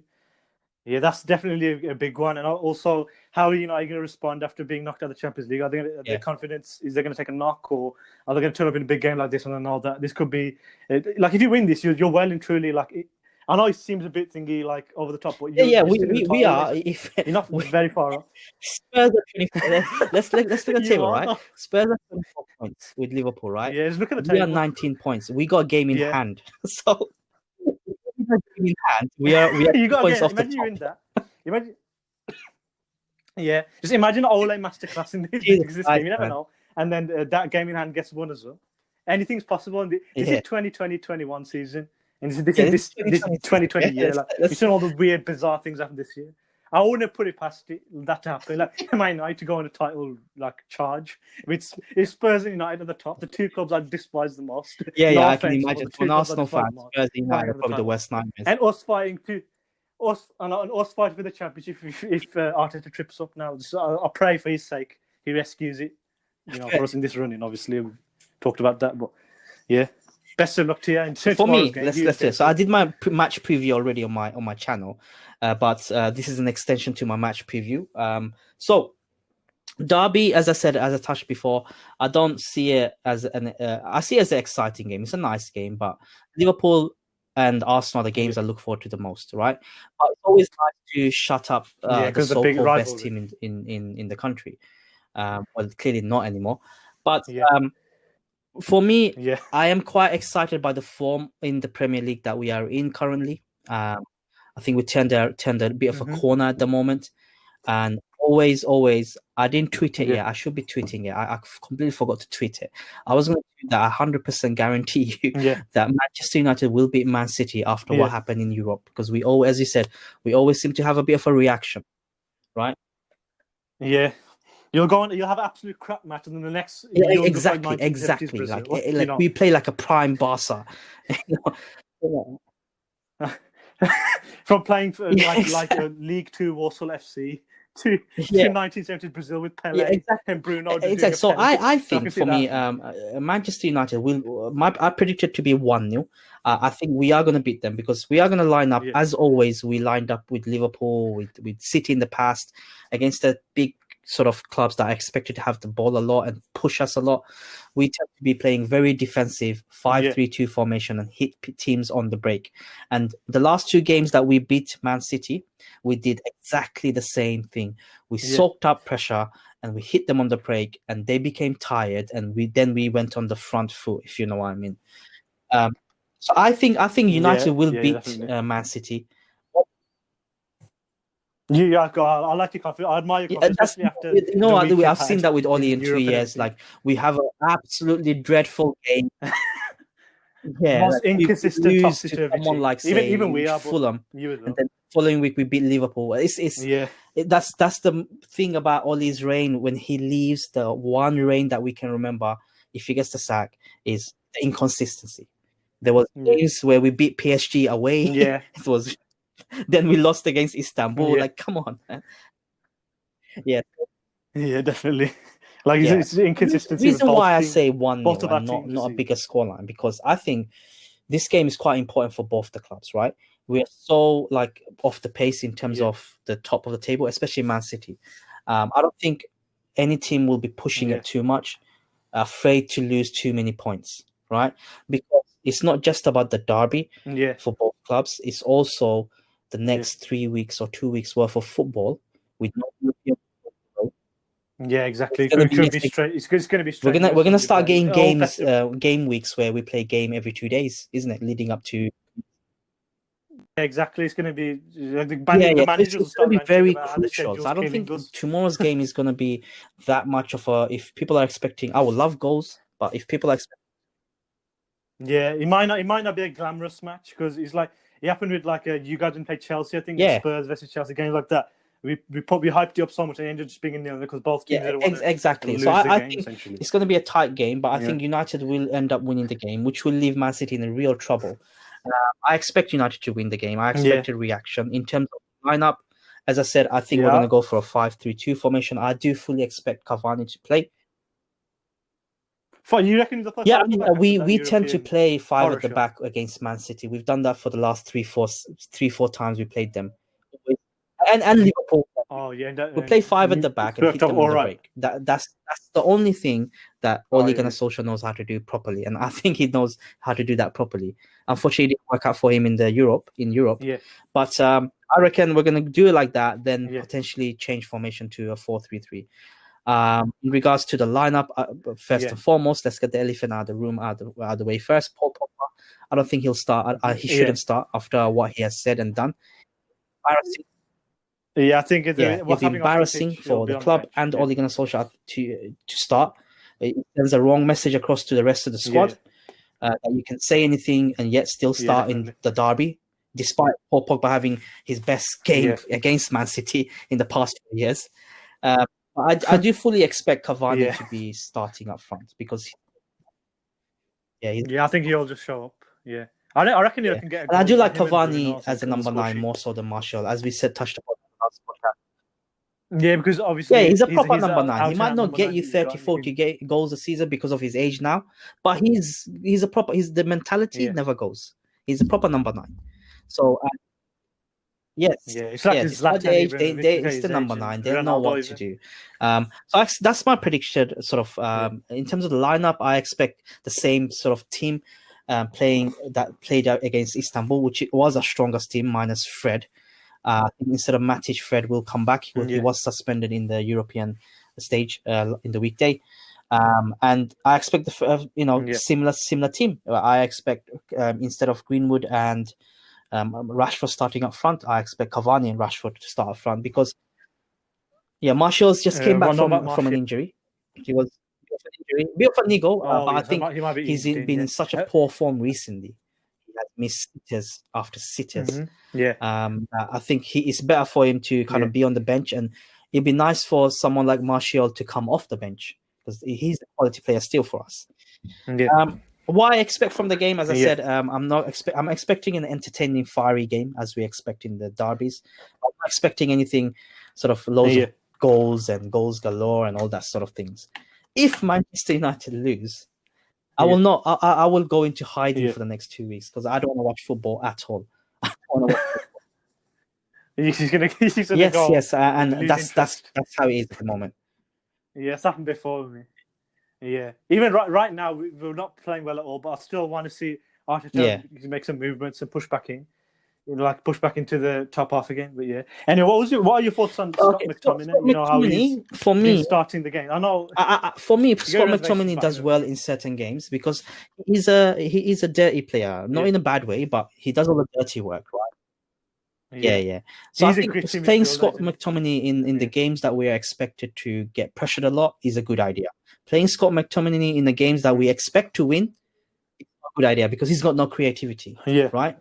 Yeah, that's definitely a big one. And also, how are you going to respond after being knocked out of the Champions League? Are they their confidence, is they going to take a knock, or are they going to turn up in a big game like this and know that this could be like, if you win this, you're well and truly like. I know it seems a bit thingy, like over the top, but we are. If you're not very far off. Spurs are 24. Let's look at the table, right? Spurs are 24 points with Liverpool, right? Yeah, just look at the table. We are 19 points. We got a game in hand, so. In hand, we are you got points off the top. In that. Imagine, just imagine Ole masterclass in this game. You never know, and then that game in hand gets won as well. Anything's possible. This is 2020-21 season, and this 2020 year. Like, we've seen all the weird, bizarre things happen this year. I wouldn't have put it past that to happen. Like, Man United to go on a title charge. It's Spurs and United at the top, the two clubs I despise the most. Yeah, I can imagine. For an Arsenal fan, Spurs and United are probably the worst nightmares. And us fighting for the championship if Arteta trips up now. I pray for his sake he rescues it. For us in this running. Obviously, we've talked about that, but yeah. Best of luck to you. For me, let's do. So I did my match preview already on my channel, but this is an extension to my match preview. So Derby, as I touched before, I don't see it as I see it as an exciting game. It's a nice game, but Liverpool and Arsenal are the games I look forward to the most, right? But it's always nice to shut up the so-called best team in the country. Well, clearly not anymore, but. For me, I am quite excited by the form in the Premier League that we are in currently. I think we turned a bit of a corner at the moment, and always, I didn't tweet it yet. I should be tweeting it. I completely forgot to tweet it. I was going to tweet that. 100% guarantee you that Manchester United will beat Man City after what happened in Europe, because we always, as you said, we always seem to have a bit of a reaction, right? Yeah. You'll have absolute crap match, and then the next. Exactly. Like we play like a prime Barca. From playing for like a League Two Walsall FC to 1970s Brazil with Pelé and Bruno. Exactly. So I think for me, Manchester United will. I predict it to be 1-0. I think we are going to beat them, because we are going to line up as always. We lined up with Liverpool, with City in the past, against the big sort of clubs that are expected to have the ball a lot and push us a lot. We tend to be playing very defensive 5-3-2 formation and hit teams on the break. And the last 2 games that we beat Man City, we did exactly the same thing. We soaked up pressure and we hit them on the break, and they became tired, and we went on the front foot, if you know what I mean. So I think United will beat Man City. I like your confidence. I admire your confidence, especially after I've seen that with Oli in 2 years. Like, we have an absolutely dreadful game. Most inconsistent top to someone like, say, even we are Fulham, and then following week we beat Liverpool. That's the thing about Oli's reign. When he leaves, the one reign that we can remember, if he gets the sack, is the inconsistency. There was games where we beat PSG away. Yeah, it was. Then we lost against Istanbul. Like, come on, man. Yeah, definitely. Like, it's inconsistency. The reason why I say 1-0 and not a bigger scoreline, because I think this game is quite important for both the clubs, right? We're so like off the pace in terms of the top of the table, especially Man City. I don't think any team will be pushing it too much, afraid to lose too many points, right? Because it's not just about the derby for both clubs. It's also the next 3 weeks or 2 weeks worth of football with no European. Yeah, exactly. It's going to be straight. It's going to be straight. We're gonna start getting game weeks where we play game every 2 days, isn't it? Leading up to. Yeah, exactly. It's going to be the managers will start be very crucial. So I don't think tomorrow's game is going to be that much of a. If people are expecting, I would love goals, but if people are expecting, it might not be a glamorous match, because it's like it happened with you guys didn't play Chelsea. I think Spurs versus Chelsea, games like that. We hyped you up so much and ended up just being in there because both teams exactly. So I think it's going to be a tight game, but I think United will end up winning the game, which will leave Man City in real trouble. I expect United to win the game. I expect a reaction in terms of lineup. As I said, I think we're going to go for a 5-3-2 formation. I do fully expect Cavani to play. You reckon the I mean, we tend to play 5 at the back against Man City. We've done that for the last 3-4 times we played them. And Liverpool. We play 5 at the back and hit them on the break. That's the only thing that Ole Gunnar Solskjaer knows how to do properly, and I think he knows how to do that properly. Unfortunately, it didn't work out for him in Europe. But I reckon we're going to do it like that, then potentially change formation to a 4-3-3. In regards to the lineup, first and foremost, let's get the elephant out of the room, out of the way first. Paul Pogba, I don't think he'll start. He shouldn't start after what he has said and done. I think it'll be embarrassing for the club and Ole Gunnar Solskjaer to start. It sends a wrong message across to the rest of the squad that you can say anything and yet still start in the derby, despite Paul Pogba having his best game against Man City in the past 2 years. I do fully expect Cavani to be starting up front because I think he'll just show up. I reckon he can get a goal. And I do like Cavani as a number 9 more so than Martial, as we said, touched upon. Because obviously he's a proper number 9. He might not get you 30-40 goals a season because of his age now, but he's the mentality never goes. He's a proper number 9. So it's like the age, it's the number 9. They don't know what to do. So that's my prediction. Sort of in terms of the lineup, I expect the same sort of team played out against Istanbul, which was our strongest team minus Fred. Instead of Matic, Fred will come back. He was suspended in the European stage in the weekday, and I expect similar team. I expect instead of Greenwood and Rashford starting up front, I expect Cavani and Rashford to start up front because Martial's just came back from an injury. He was a bit of an ego, but I think he's been in such a poor form recently. He has missed sitters after sitters. I think it's better for him to kind of be on the bench, and it'd be nice for someone like Martial to come off the bench because he's a quality player still for us. What I expect from the game, as I said, I'm expecting an entertaining, fiery game as we expect in the derbies. I'm not expecting anything sort of loads of goals and goals galore and all that sort of things. If Manchester United lose, I will not. I will go into hiding for the next 2 weeks because I don't want to watch football at all. I don't want to watch football. Yes, and that's how it is at the moment. It's happened before with me. Even right now, we're not playing well at all, but I still want to see Arteta make some movements and push back in. Push back into the top half again, but Anyway, what are your thoughts on Scott McTominay? How he's been starting the game. I know. For me, Scott McTominay does well in certain games because he is a dirty player, not in a bad way, but he does all the dirty work, right? Yeah. So I He's a think gritty playing midfielder, Scott isn't he? McTominay in the games that we are expected to get pressured a lot is a good idea. Playing Scott McTominay in the games that we expect to win is a good idea because he's got no creativity, Yeah. right?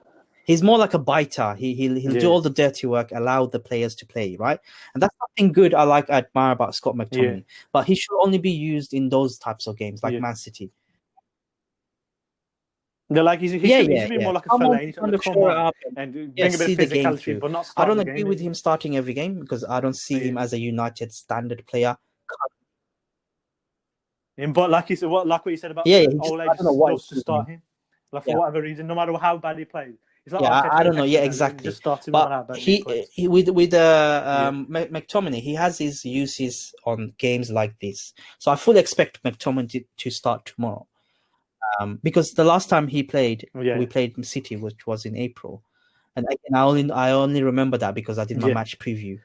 He's more like a biter. He'll do all the dirty work, allow the players to play, right? And that's something good I admire about Scott McTominay. But he should only be used in those types of games, like Man City. They're like he should be more like a fella. He needs to come shore it on up and bring a bit see of the game physicality, through. but not I start don't the agree game. with him starting every game because I don't see him as a United standard player. But like you said, what you said about Ole I don't know just what loves to start him, like for whatever reason, no matter how bad he plays. It's like I don't know. Yeah, He exactly. just starts him no But matter how bad he plays. with McTominay, he has his uses on games like this. So I fully expect McTominay to start tomorrow. Because the last time he played, we played City, which was in April, and again, I only remember that because I did my match preview.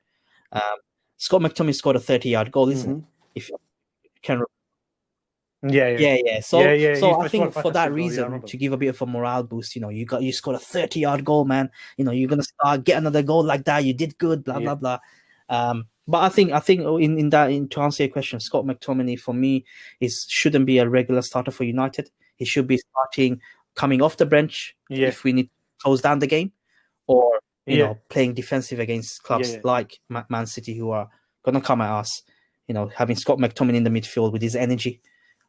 Scott McTominay scored a 30-yard goal, isn't it? If you can. So I think for that reason, to give a bit of a morale boost, you scored a 30-yard goal, man. You're gonna get another goal like that. You did good, blah blah blah. But I think to answer your question, Scott McTominay for me shouldn't be a regular starter for United. He should be starting coming off the bench if we need to close down the game, or playing defensive against clubs like Man City who are gonna come at us. Having Scott McTominay in the midfield with his energy.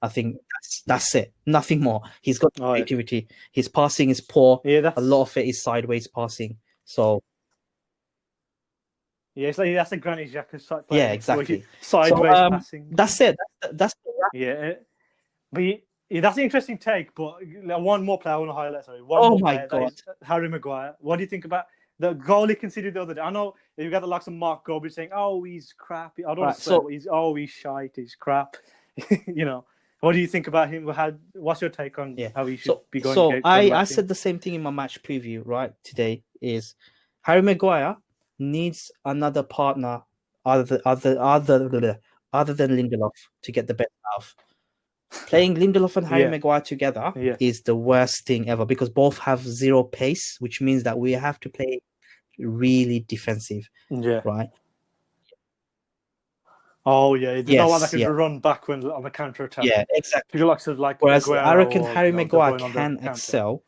I think that's it. Nothing more. He's got creativity. His passing is poor. A lot of it is sideways passing. So it's like that's a Granit Xhaka type player. Yeah, exactly. Sideways passing. That's it. That's but that's an interesting take. But one more player I want to highlight. Sorry, God, Harry Maguire. What do you think about the goal he conceded the other day? I know you got the likes of Mark Gobi saying, "Oh, he's crap." I don't want to say, but he's shite. He's crap. What do you think about him? What's your take on how he should be going? So I said the same thing in my match preview, right? Today is Harry Maguire needs another partner other than Lindelof to get the best out of. Playing Lindelof and Harry Maguire together is the worst thing ever because both have zero pace, which means that we have to play really defensive. Right. Oh yeah, there's no one that can run back when on the counter attack. Yeah, exactly. Whereas I reckon Harry Maguire can excel.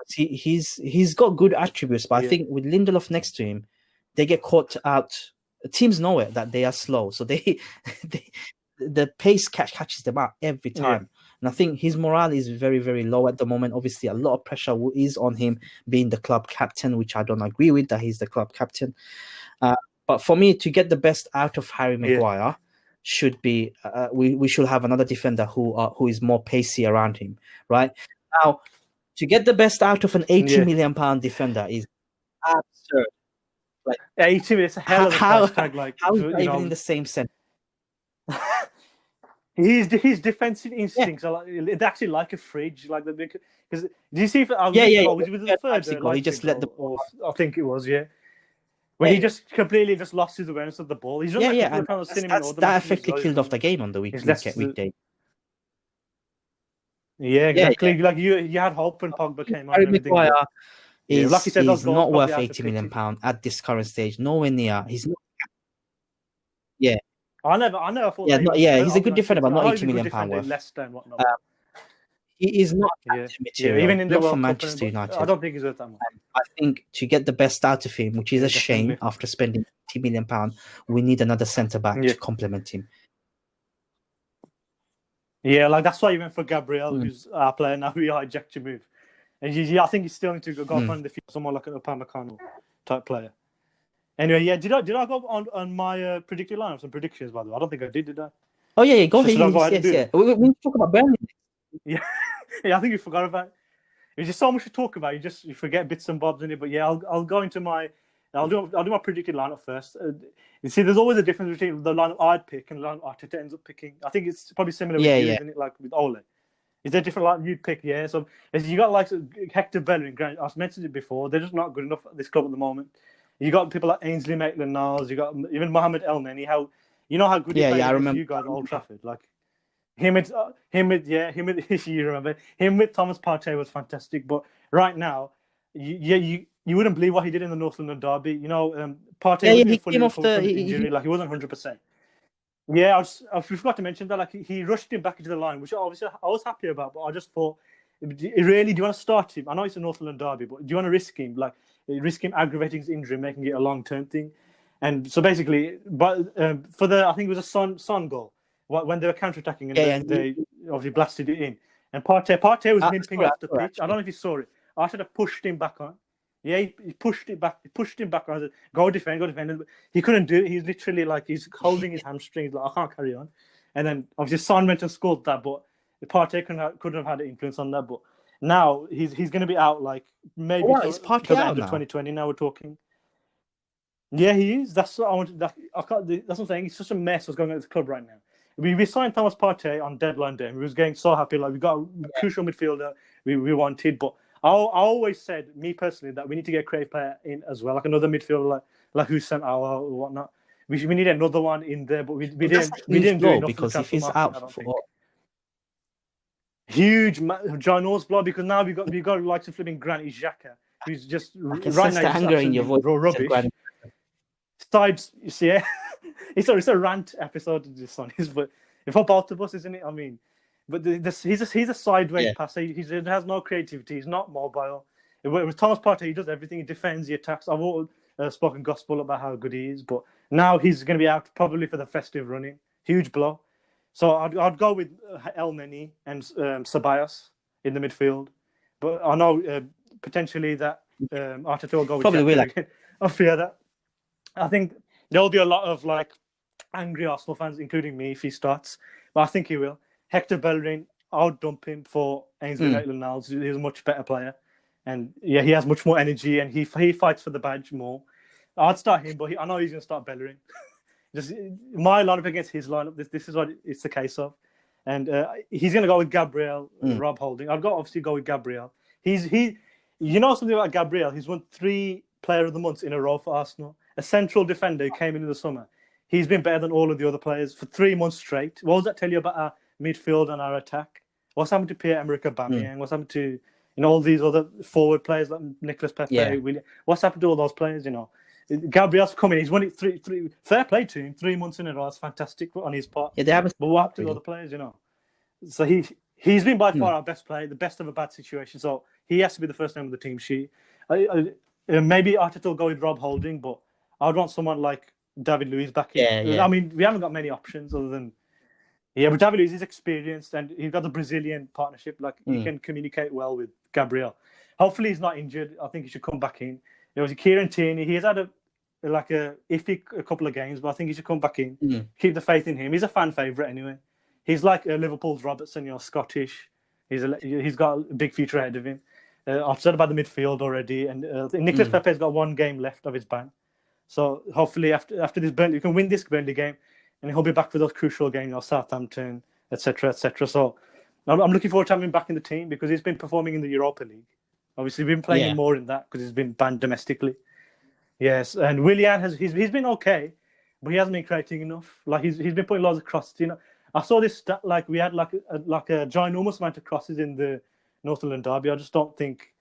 He's got good attributes, but I think with Lindelof next to him, they get caught out. Teams know it that they are slow, so the pace catches them out every time. And I think his morale is very, very low at the moment. Obviously, a lot of pressure is on him being the club captain, which I don't agree with that he's the club captain. But for me, to get the best out of Harry Maguire, should be we should have another defender who is more pacey around him, right? Now, to get the best out of an 80 million pound defender is absurd. Like 80 million, it's a hell of a price tag. Like how is that even in the same sentence? His defensive instincts are it's actually like a fridge, like the because do you see? Was it the third? He just let the ball. I think it was when he just completely lost his awareness of the ball. He's that effectively killed off the game on the weekday. Yeah, exactly. Like you had hope when Pogba came on. Harry Maguire is not worth 80 million pound at this current stage. Nowhere near. He's not. Yeah. I never thought. He's a good defender, but not 80 million pound worth. Leicester and whatnot. He is not material. Even in the World for Manchester United. I don't think he's worth that much. I think to get the best out of him, which is a shame after spending 80 million pound, we need another centre back to complement him. Yeah, like that's why you went for Gabriel, who's our player now. We hijacked your move, and I think you still need to go find someone like an Upamecano type player. Anyway, did I go on my predicted lineups and predictions? By the way, I don't think I did I? Oh yeah, go ahead. Yes. We talk about Burnley. Yeah, I think you forgot about it. There's just so much to talk about. You forget bits and bobs in it. But I'll go into I'll do my predicted lineup first. You see, there's always a difference between the lineup I'd pick and the lineup Arteta ends up picking. I think it's probably similar with you, isn't it? Like with Ole. Is there a different lineup you'd pick? Yeah. So you got like Hector Bellerin, Grant. I've mentioned it before. They're just not good enough at this club at the moment. You got people like Ainsley Maitland-Niles. You got even Mohamed Elneny. How good he played against you guys at Old Trafford. Like him with you remember him with Thomas Partey was fantastic. But right now, you wouldn't believe what he did in the North London derby. You know, Partey Yeah, wasn't he fully came off recovered the. from his injury. Like he wasn't 100%. Yeah, I forgot to mention that. Like he rushed him back into the line, which obviously I was happy about. But I just thought, really, do you want to start him? I know it's a North London derby, but do you want to risk him? Like risk him aggravating his injury, making it a long-term thing? And so basically, but for the I think it was a Son goal when they were counter-attacking and they obviously blasted it in. And Partey was limping off the pitch. I don't know if you saw it. Arteta pushed him back on. Yeah, he pushed it back. He pushed him back on. Said, go defend. He couldn't do it. He's literally like he's holding his hamstrings. Like I can't carry on. And then obviously Son went and scored that, but Partey couldn't have had an influence on that. But now he's going to be out. Like maybe is Partey out now? 2020. Now we're talking. Yeah, he is. That's what I want. That's what I'm saying. It's such a mess what's going on at the club right now. We signed Thomas Partey on deadline day. We was getting so happy. Like we got a crucial midfielder we wanted, but I always said, me personally, that we need to get a creative player in as well, like another midfielder, like Hussein Aouar or whatnot. We need another one in there, but we didn't do enough because if he's out for huge ginormous blow, because now we got like to flipping Granit Xhaka, who's just right now anger in your voice, rubbish. Sides, you see, it's a rant episode. This one is, but for both of us, isn't it? I mean. But he's a sideways passer. He has no creativity. He's not mobile. With Thomas Partey, he does everything. He defends, he attacks. I've all spoken gospel about how good he is, but now he's going to be out probably for the festive running. Huge blow. So I'd go with El Neni and Ceballos in the midfield. But I know potentially that Arteta will go with probably will. I fear that. I think there'll be a lot of like angry Arsenal fans, including me, if he starts. But I think he will. Hector Bellerin, I'll dump him for Ainsley Maitland-Niles. He's a much better player. And yeah, he has much more energy and he fights for the badge more. I'd start him, but I know he's going to start Bellerin. Just my lineup against his lineup, this is what it's the case of. And he's going to go with Gabriel, Rob Holding. I'd obviously go with Gabriel. You know something about Gabriel? He's won 3 Player of the Months in a row for Arsenal. A central defender who came in the summer. He's been better than all of the other players for 3 months straight. What does that tell you about our midfield and our attack? What's happened to Pierre-Emerick Aubameyang? What's happened to all these other forward players like Nicolas Pepe? William? What's happened to all those players? Gabriel's come in. He's won it 3. Fair play to him. 3 months in a row. That's fantastic on his part. Yeah, they haven't. But what happened to other players? So he's been by far our best player, the best of a bad situation. So he has to be the first name of the team sheet. Maybe Arteta will go with Rob Holding, but I'd want someone like David Luiz back in. Yeah. I mean, we haven't got many options other than. Yeah, but David Luiz is experienced and he's got the Brazilian partnership. Like he can communicate well with Gabriel. Hopefully he's not injured. I think he should come back in. There was Kieran Tierney. He has had a iffy couple of games, but I think he should come back in. Keep the faith in him. He's a fan favourite anyway. He's like Liverpool's Robertson, Scottish. He's got a big future ahead of him. I've said about the midfield already, and Nicolas Pepe's got 1 game left of his ban. So hopefully after this Burnley, you can win this Burnley game. And he'll be back for those crucial games, Southampton, etc., etc. So I'm looking forward to having him back in the team because he's been performing in the Europa League. Obviously, we've been playing him more in that because he's been banned domestically. Yes, and Willian he's been okay, but he hasn't been creating enough. Like he's been putting lots of crosses. I saw this stat, like we had like a ginormous amount of crosses in the North London derby. I just don't think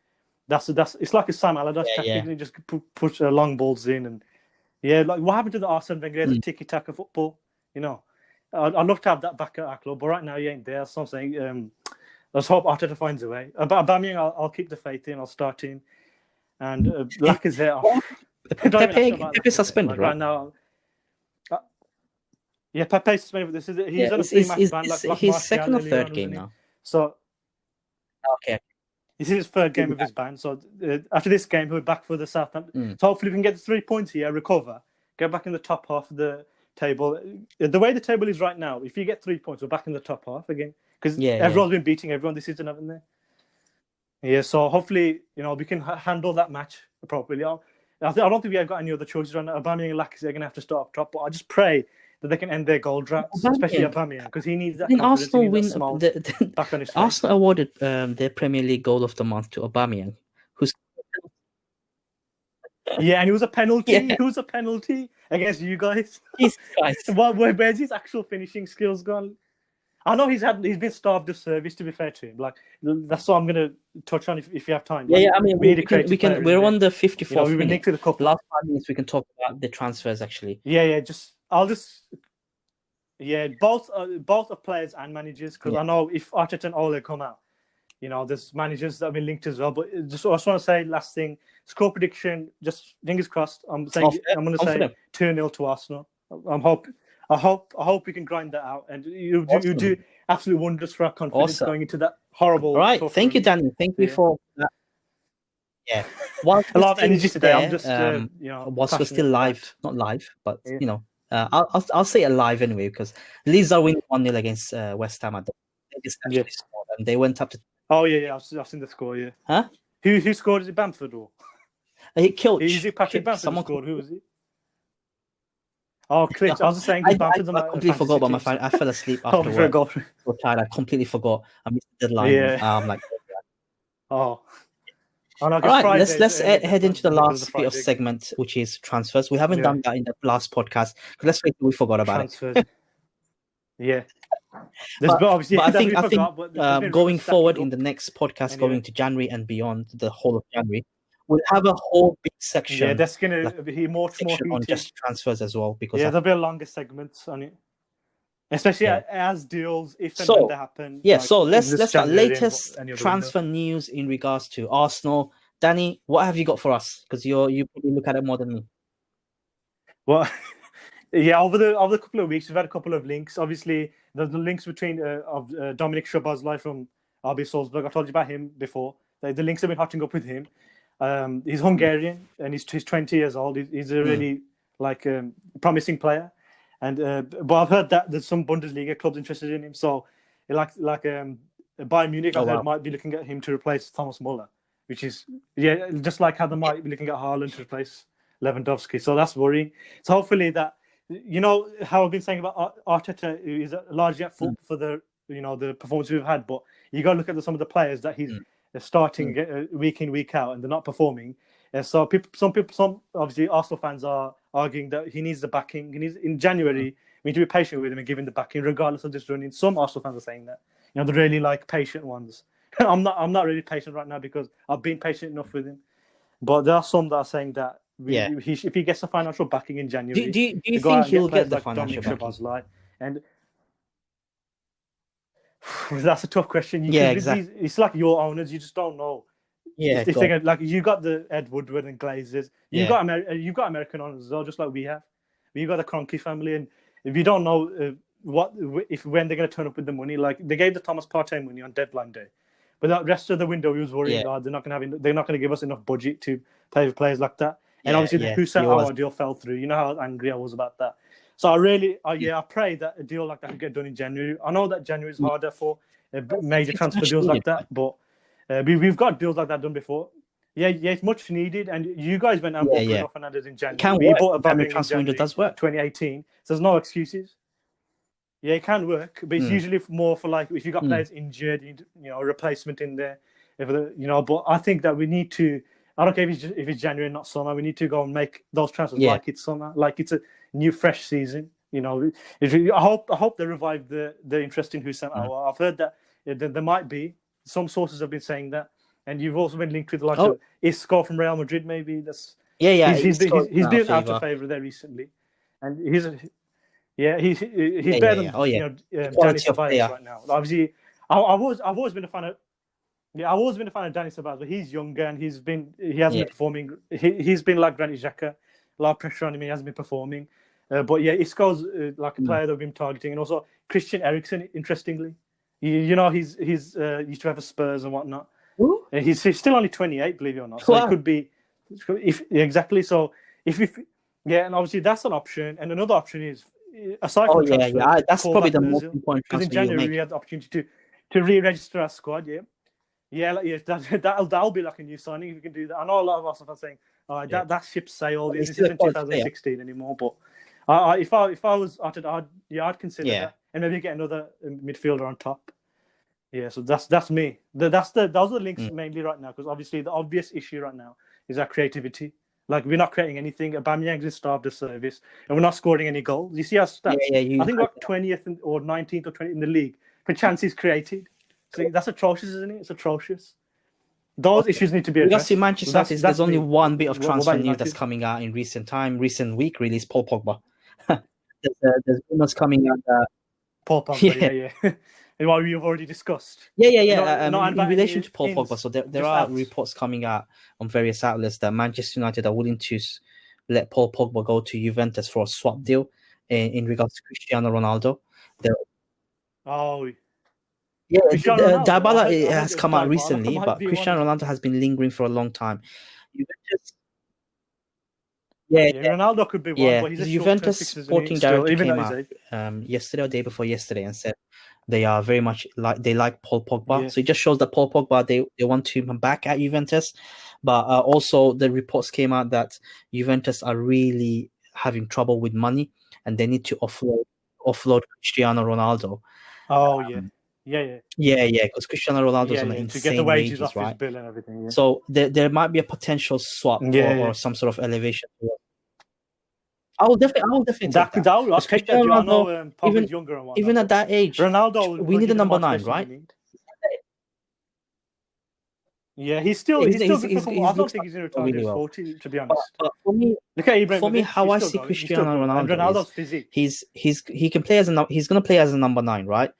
that's it's like a Sam Allardyce tactic. And he just push long balls in and like what happened to the Arsene Wenger, the tiki-taka football? I'd love to have that back at our club, but right now he ain't there. So I'm saying, let's hope Arteta finds a way. But Aubameyang, I'll keep the faith in. I'll start in, and Lacazette. Pepe suspended right now. Yeah, Pepe suspended. He's on a 3-match ban. Like his second or third game now. So okay. This is his 3rd game of his ban. So after this game, he'll be back for the Southampton. So hopefully we can get the 3 points here, recover, get back in the top half of the table. The way the table is right now, if you get 3 points, we're back in the top half again. Because everyone's been beating everyone this season, haven't they? Yeah, so hopefully, we can handle that match appropriately. I don't think we have got any other choices right now. Aubameyang and Lacazette are going to have to start up top, but I just pray that they can end their goal droughts, especially Aubameyang, because he needs that confidence. Arsenal awarded their Premier League Goal of the Month to Aubameyang, who's and it was a penalty. It was a penalty against you guys. Jesus Christ. Where's his actual finishing skills gone? I know he's been starved of service. To be fair to him, like that's what I'm gonna touch on if you have time. Yeah, I mean, we need a creative player we're in on there. the 54th we've been minute. linked with a couple. Last 5 minutes, we can talk about the transfers actually. Yeah. Both of players and managers, because I know if Arteta and Ole come out, there's managers that have been linked as well. But I just want to say last thing, score prediction, just fingers crossed. I'm going to say 2-0 to Arsenal. I hope we can grind that out, and you do absolute wonders for our confidence going into that horrible. All right, thank you, Danny. Thank you for that. Yeah, a lot of energy today. I'm just whilst we're still live, not live, but I'll say it live anyway because Leeds are winning 1-0 against West Ham. And they went up to. Oh yeah, I've seen the score. Yeah. Huh? Who scored? Is it Bamford or? He killed. Is it Patrick Bamford? Someone scored. Who was it? Oh, Klitsch. I was just saying. I completely forgot about my phone. I fell asleep after work. So tired. I completely forgot. I missed the deadline. Yeah. I'm like. Oh. All right, let's head into the last bit of segment, which is transfers. We haven't done that in the last podcast because let's face it, we forgot about it. Yeah. But I think going forward in the next podcast, going to January and beyond, the whole of January, we'll have a whole big section. Yeah, that's going to be more on just transfers as well. Because there'll be a longer segment on it. Especially as deals, if and when they happen. Yeah, so let's start latest transfer news in regards to Arsenal. Danny, what have you got for us? Because you probably look at it more than me. Well, yeah, over the couple of weeks, we've had a couple of links. Obviously, there's the links between Dominic Szoboszlai from RB Salzburg. I told you about him before. The links have been hotting up with him. He's Hungarian and he's 20 years old. He's a really promising player. And but I've heard that there's some Bundesliga clubs interested in him. So, Bayern Munich, I heard might be looking at him to replace Thomas Muller, which is just like how they might be looking at Haaland to replace Lewandowski. So that's worrying. So hopefully that how I've been saying about Arteta is largely at fault for the the performance we've had, but you got to look at some of the players that he's starting week in week out and they're not performing. So some obviously Arsenal fans are arguing that he needs the backing. In January, we need to be patient with him and give him the backing, regardless of this running. Some Arsenal fans are saying that. They're really patient ones. I'm not really patient right now because I've been patient enough with him. But there are some that are saying that if he gets the financial backing in January, do you think he'll get the financial backing? And that's a tough question. Exactly. It's like your owners. You just don't know. Yeah, you got the Ed Woodward and Glazers. You've got American owners as well, just like we have. You've got the Kroenke family, and if you don't know when they're going to turn up with the money, like they gave the Thomas Partey money on deadline day, but the rest of the window he was worrying, they're not going to give us enough budget to pay for players like that. And obviously the Hussein deal fell through. You know how angry I was about that. So I pray that a deal like that could get done in January. I know that January is harder for major transfer deals like that, but. We've got deals like that done before. Yeah, it's much needed. And you guys went and bought Bruno Fernandes in January. We bought a January transfer window does work. 2018. So there's no excuses. Yeah, it can work, but it's usually more for if you got players injured, a replacement in there. But I think that we need to. I don't care if it's January, not summer. We need to go and make those transfers like it's summer, like it's a new fresh season. I hope they revive the interest in Hussein Aouar. I've heard that there might be. Some sources have been saying that, and you've also been linked with of Isco from Real Madrid. Maybe that's He's been out of favour there recently, and he's better than Dani Ceballos right now. Obviously, I've always been a fan of. Yeah, I've always been a fan of Dani Ceballos, but he's younger and he hasn't been performing. He's been like Granit Xhaka, a lot of pressure on him. He hasn't been performing, but Isco's like a player that we've been targeting, and also Christian Eriksen. Interestingly. He's used to have a Spurs and whatnot. He's still only 28, believe it or not. So it could be, exactly. So and obviously that's an option. And another option is aside from transfer, that's probably the most important transfer. Because in January we had the opportunity to re-register our squad. That'll be like a new signing if we can do that. I know a lot of us are saying, that ship sailed. This isn't 2016 anymore. But if I was Arteta, I'd consider that. And maybe get another midfielder on top. Yeah, so that's me. Those are the links mainly right now, because obviously the obvious issue right now is our creativity. Like we're not creating anything. Aubameyang's is starved of service, and we're not scoring any goals. You see our stats. I think we're 20th or 19th or 20th in the league for chances created. So that's atrocious, isn't it? It's atrocious. Those issues need to be addressed. Because in Manchester United, there's only one bit of transfer news that's coming out in recent week, really, is Paul Pogba. There's rumours coming out that Paul Pogba, yeah. What we've already discussed. Yeah. In relation to Paul Pogba, so there are reports coming out on various outlets that Manchester United are willing to let Paul Pogba go to Juventus for a swap deal in regards to Cristiano Ronaldo. Yeah, Dybala has come out recently, but Cristiano Ronaldo has been lingering for a long time. Juventus, Ronaldo could be one, but he's a Juventus sporting director came out yesterday or day before yesterday and said they are very much like Paul Pogba. So it just shows that Paul Pogba, they want him back at Juventus. But also the reports came out that Juventus are really having trouble with money and they need to offload Cristiano Ronaldo. Because Cristiano Ronaldo's on insane to get the wages off right? His bill and everything. Yeah. So there might be a potential swap or some sort of elevation. I will definitely take that. I'll take that. I know Pogba's younger and whatnot. Even at that age, Ronaldo, we need a number 9, right? Yeah, he's still I don't think he's in retire really 40, to be honest. But for me, how I see Cristiano Ronaldo's physique. He can play he's going to play as a number 9, right?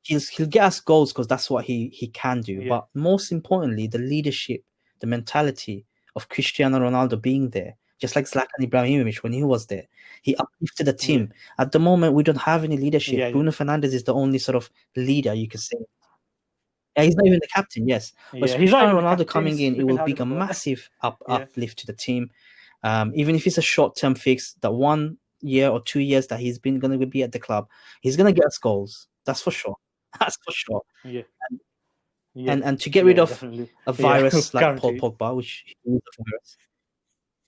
He'll get us goals because that's what he can do. Yeah. But most importantly, the leadership, the mentality of Cristiano Ronaldo being there, just like Zlatan Ibrahimovic when he was there, he uplifted the team. Yeah. At the moment, we don't have any leadership. Bruno Fernandes is the only sort of leader you can say. Yeah, he's not even the captain. Yes, but Cristiano Ronaldo coming in, it will be a massive uplift to the team. Even if it's a short-term fix, that 1 year or 2 years that he's been going to be at the club, he's going to get us goals. That's for sure. That's for sure. Yeah. And to get rid of a virus like Paul Pogba, which is a virus.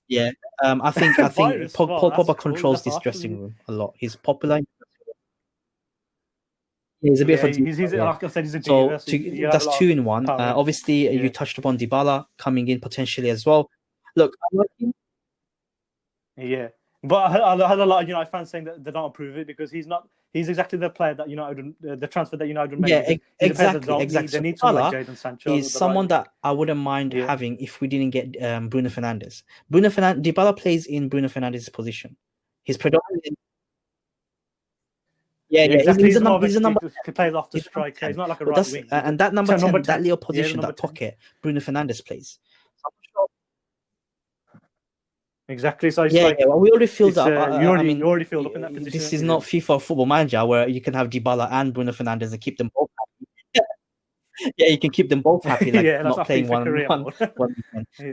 Yeah. I think Paul Pogba controls this dressing room a lot. He's popular. He's a bit of a like I said, he's a diva. So that's 2 in 1. Obviously, you touched upon Dybala coming in potentially as well. Look, I like him. Yeah. But I had a lot of United fans saying that they don't approve it because he's not. He's exactly the player that United, the transfer that United would make. Yeah, exactly. They need someone like Jadon Sancho. He's someone that I wouldn't mind having if we didn't get Bruno Fernandes. Dybala plays in Bruno Fernandes' position. He's predominantly. Exactly. He's a number. He plays off the striker. He's not like a right wing. And that number 10, that little position, that pocket, Bruno Fernandes plays. Exactly. So well, we already filled up. You already filled up in that position. This is not FIFA Football Manager where you can have Dybala and Bruno Fernandes and keep them both happy. You can keep them both happy, like not playing one weekend.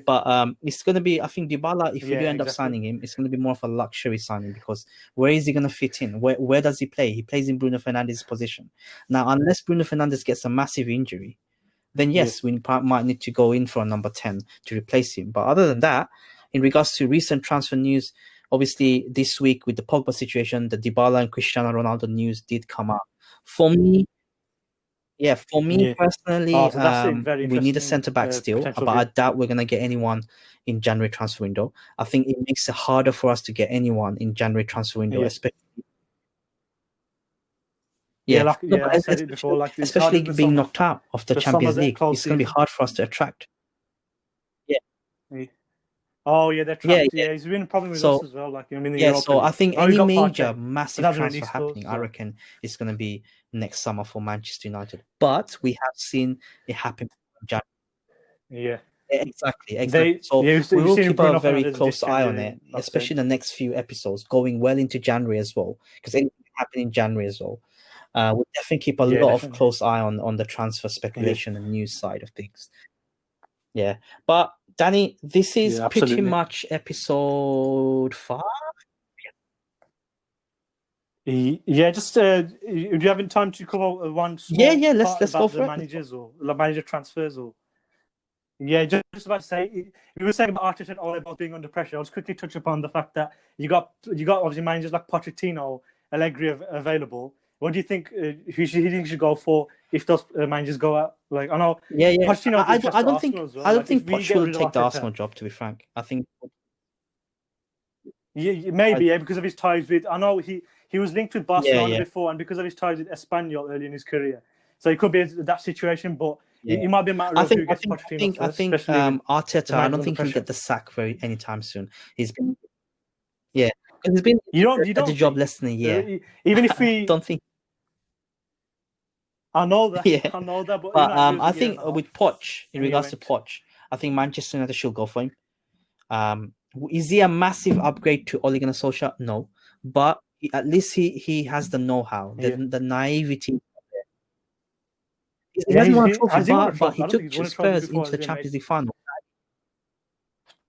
But it's going to be, I think, Dybala, if we do end up signing him, it's going to be more of a luxury signing because where is he going to fit in? Where does he play? He plays in Bruno Fernandes' position. Now, unless Bruno Fernandes gets a massive injury, then yes, we might need to go in for a number 10 to replace him. But other than that, in regards to recent transfer news, obviously this week with the Pogba situation, the Dybala and Cristiano Ronaldo news did come out. For me personally, we need a centre-back still, but I doubt we're going to get anyone in January transfer window. I think it makes it harder for us to get anyone in January transfer window, especially. I said it before, especially being knocked out of the Champions League. It's going to be hard for us to attract. Oh yeah, they're trapped. Yeah, he's been a problem with us as well. So I think any major massive transfer happening, I reckon it's going to be next summer for Manchester United. But we have seen it happen in January. Yeah, exactly. So we will keep a very close eye on it, especially in the next few episodes, going well into January as well, because anything can happen in January as well. We'll definitely keep a lot of close eye on the transfer speculation and news side of things. Yeah, but Danny, this is pretty much episode 5. Yeah, just do you have time to cover one? Let's go for the managers or the manager transfers or. Yeah, just about to say, we were saying about Arteta and all about being under pressure. I'll just quickly touch upon the fact that you got obviously managers like Pochettino, Allegri available. What do you think? Who do you think should go for if those managers go out? Like I know, Pochettino. I don't think Poch will take the Arsenal job. To be frank, I think. Maybe because of his ties with. I know he was linked with Barcelona before, and because of his ties with Espanyol early in his career, so it could be that situation. But it might be a matter of who gets Pochettino first. Arteta. I don't think he'll get the sack anytime soon. He's been because he's been at the job less than a year. Even if we don't think. I know that. I know that, but I think with Poch, in regards to Poch, I think Manchester United should go for him. Is he a massive upgrade to Ole Gunnar Solskjaer? No, but at least he has the know-how, the naivety. He hasn't won a trophy, but he took Spurs into the Champions League final.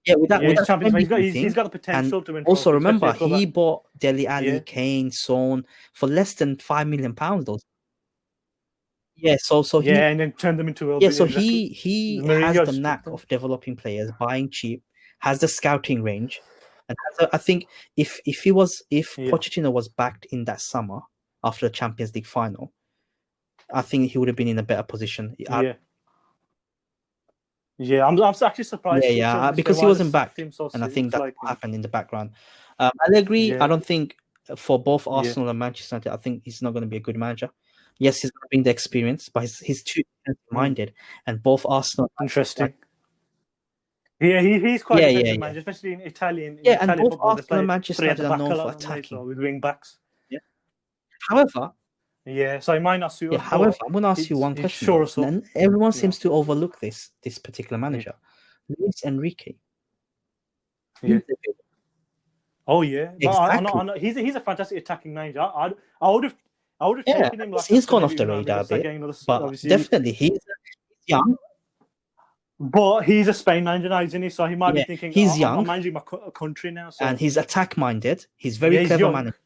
Yeah, with that he's got the potential to win. Also, remember, he bought Dele Alli, Kane, Son for less than £5 million. Those. And then turn them into so he has the knack of developing players, buying cheap, has the scouting range, and I think if Pochettino was backed in that summer after the Champions League final, I think he would have been in a better position. I'm actually surprised. Because he wasn't backed, and I think that happened in the background. Allegri, I don't think for both Arsenal and Manchester United, I think he's not going to be a good manager. Yes, he's going to bring the experience, but he's too minded, and both Arsenal. Interesting. He's quite a defensive manager, especially in Italian. And both Arsenal and Manchester United are known for attacking with wing backs. However, so it might not suit us. However, I'm going to ask you one question. And everyone seems to overlook this particular manager, Luis Enrique. Oh yeah, exactly. He's a fantastic attacking manager. I would have taken him. He's gone off the radar a bit, but definitely he's young. But he's a Spain manager now, isn't he? So he might be thinking, he's young. I'm managing my country now. So. And he's attack-minded. He's very clever manager.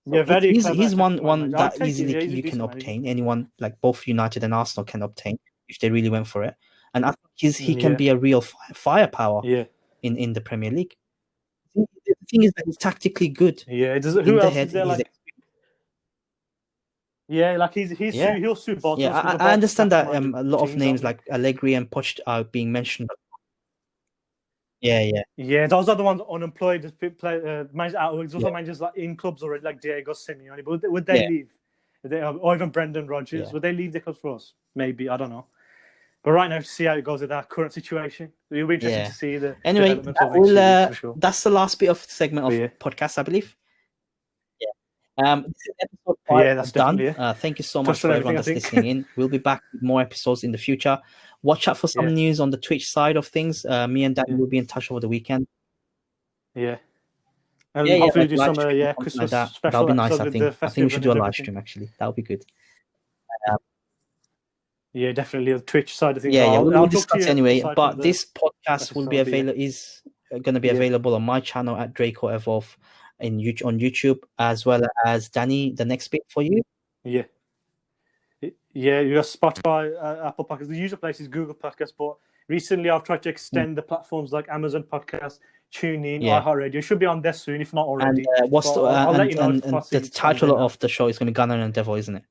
Very he's clever one that easily you can obtain. Anyone, like both United and Arsenal, can obtain if they really went for it. And I think he can be a real firepower in the Premier League. The thing is that he's tactically good. Who else is there? He'll suit both. I understand that a lot of names like Allegri and Poch are being mentioned. Those are the ones unemployed. Managers like in clubs already, like Diego Simeone. But would they leave? Or even Brendan Rodgers? Would they leave the clubs for us? Maybe, I don't know. But right now, to see how it goes with our current situation, it'll be interesting to see the. Anyway, that's the last bit of segment of podcast, I believe. This is episode 5 that's done. Thank you so much for everyone that's listening in. We'll be back with more episodes in the future. Watch out for some news on the Twitch side of things. Me and Danny will be in touch over the weekend. And hopefully do some Christmas special. That'll be nice, I think we should do a live stream, actually. That'll be good. Definitely the Twitch side of things. We'll discuss anyway. But this podcast will be is going to be available on my channel at Draco Evolve on YouTube, as well as Danny. The next bit for you. You got Spotify, Apple Podcasts. The user place is Google Podcasts, but recently I've tried to extend the platforms like Amazon Podcasts, TuneIn, iHeartRadio. It should be on there soon, if not already. And the title of the show is going to be Gunner and Devil, isn't it?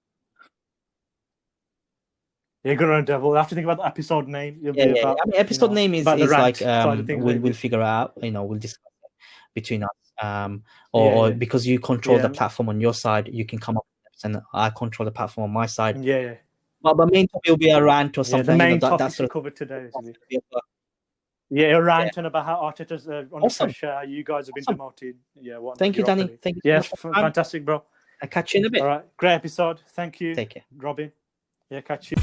Gunner and Devil. I have to think about the episode name. Episode name is like we'll figure it out. We'll discuss it between us. Or because you control the platform on your side, you can come up and I control the platform on my side. But the main topic will be a rant or something. The main topic we covered today. A rant and about how Arteta's under pressure. You guys have been demoted. Thank you, Danny. Thank you. Yes, fantastic, bro. I'll catch you in a bit. All right, great episode. Thank you. Take care, Robin. Catch you.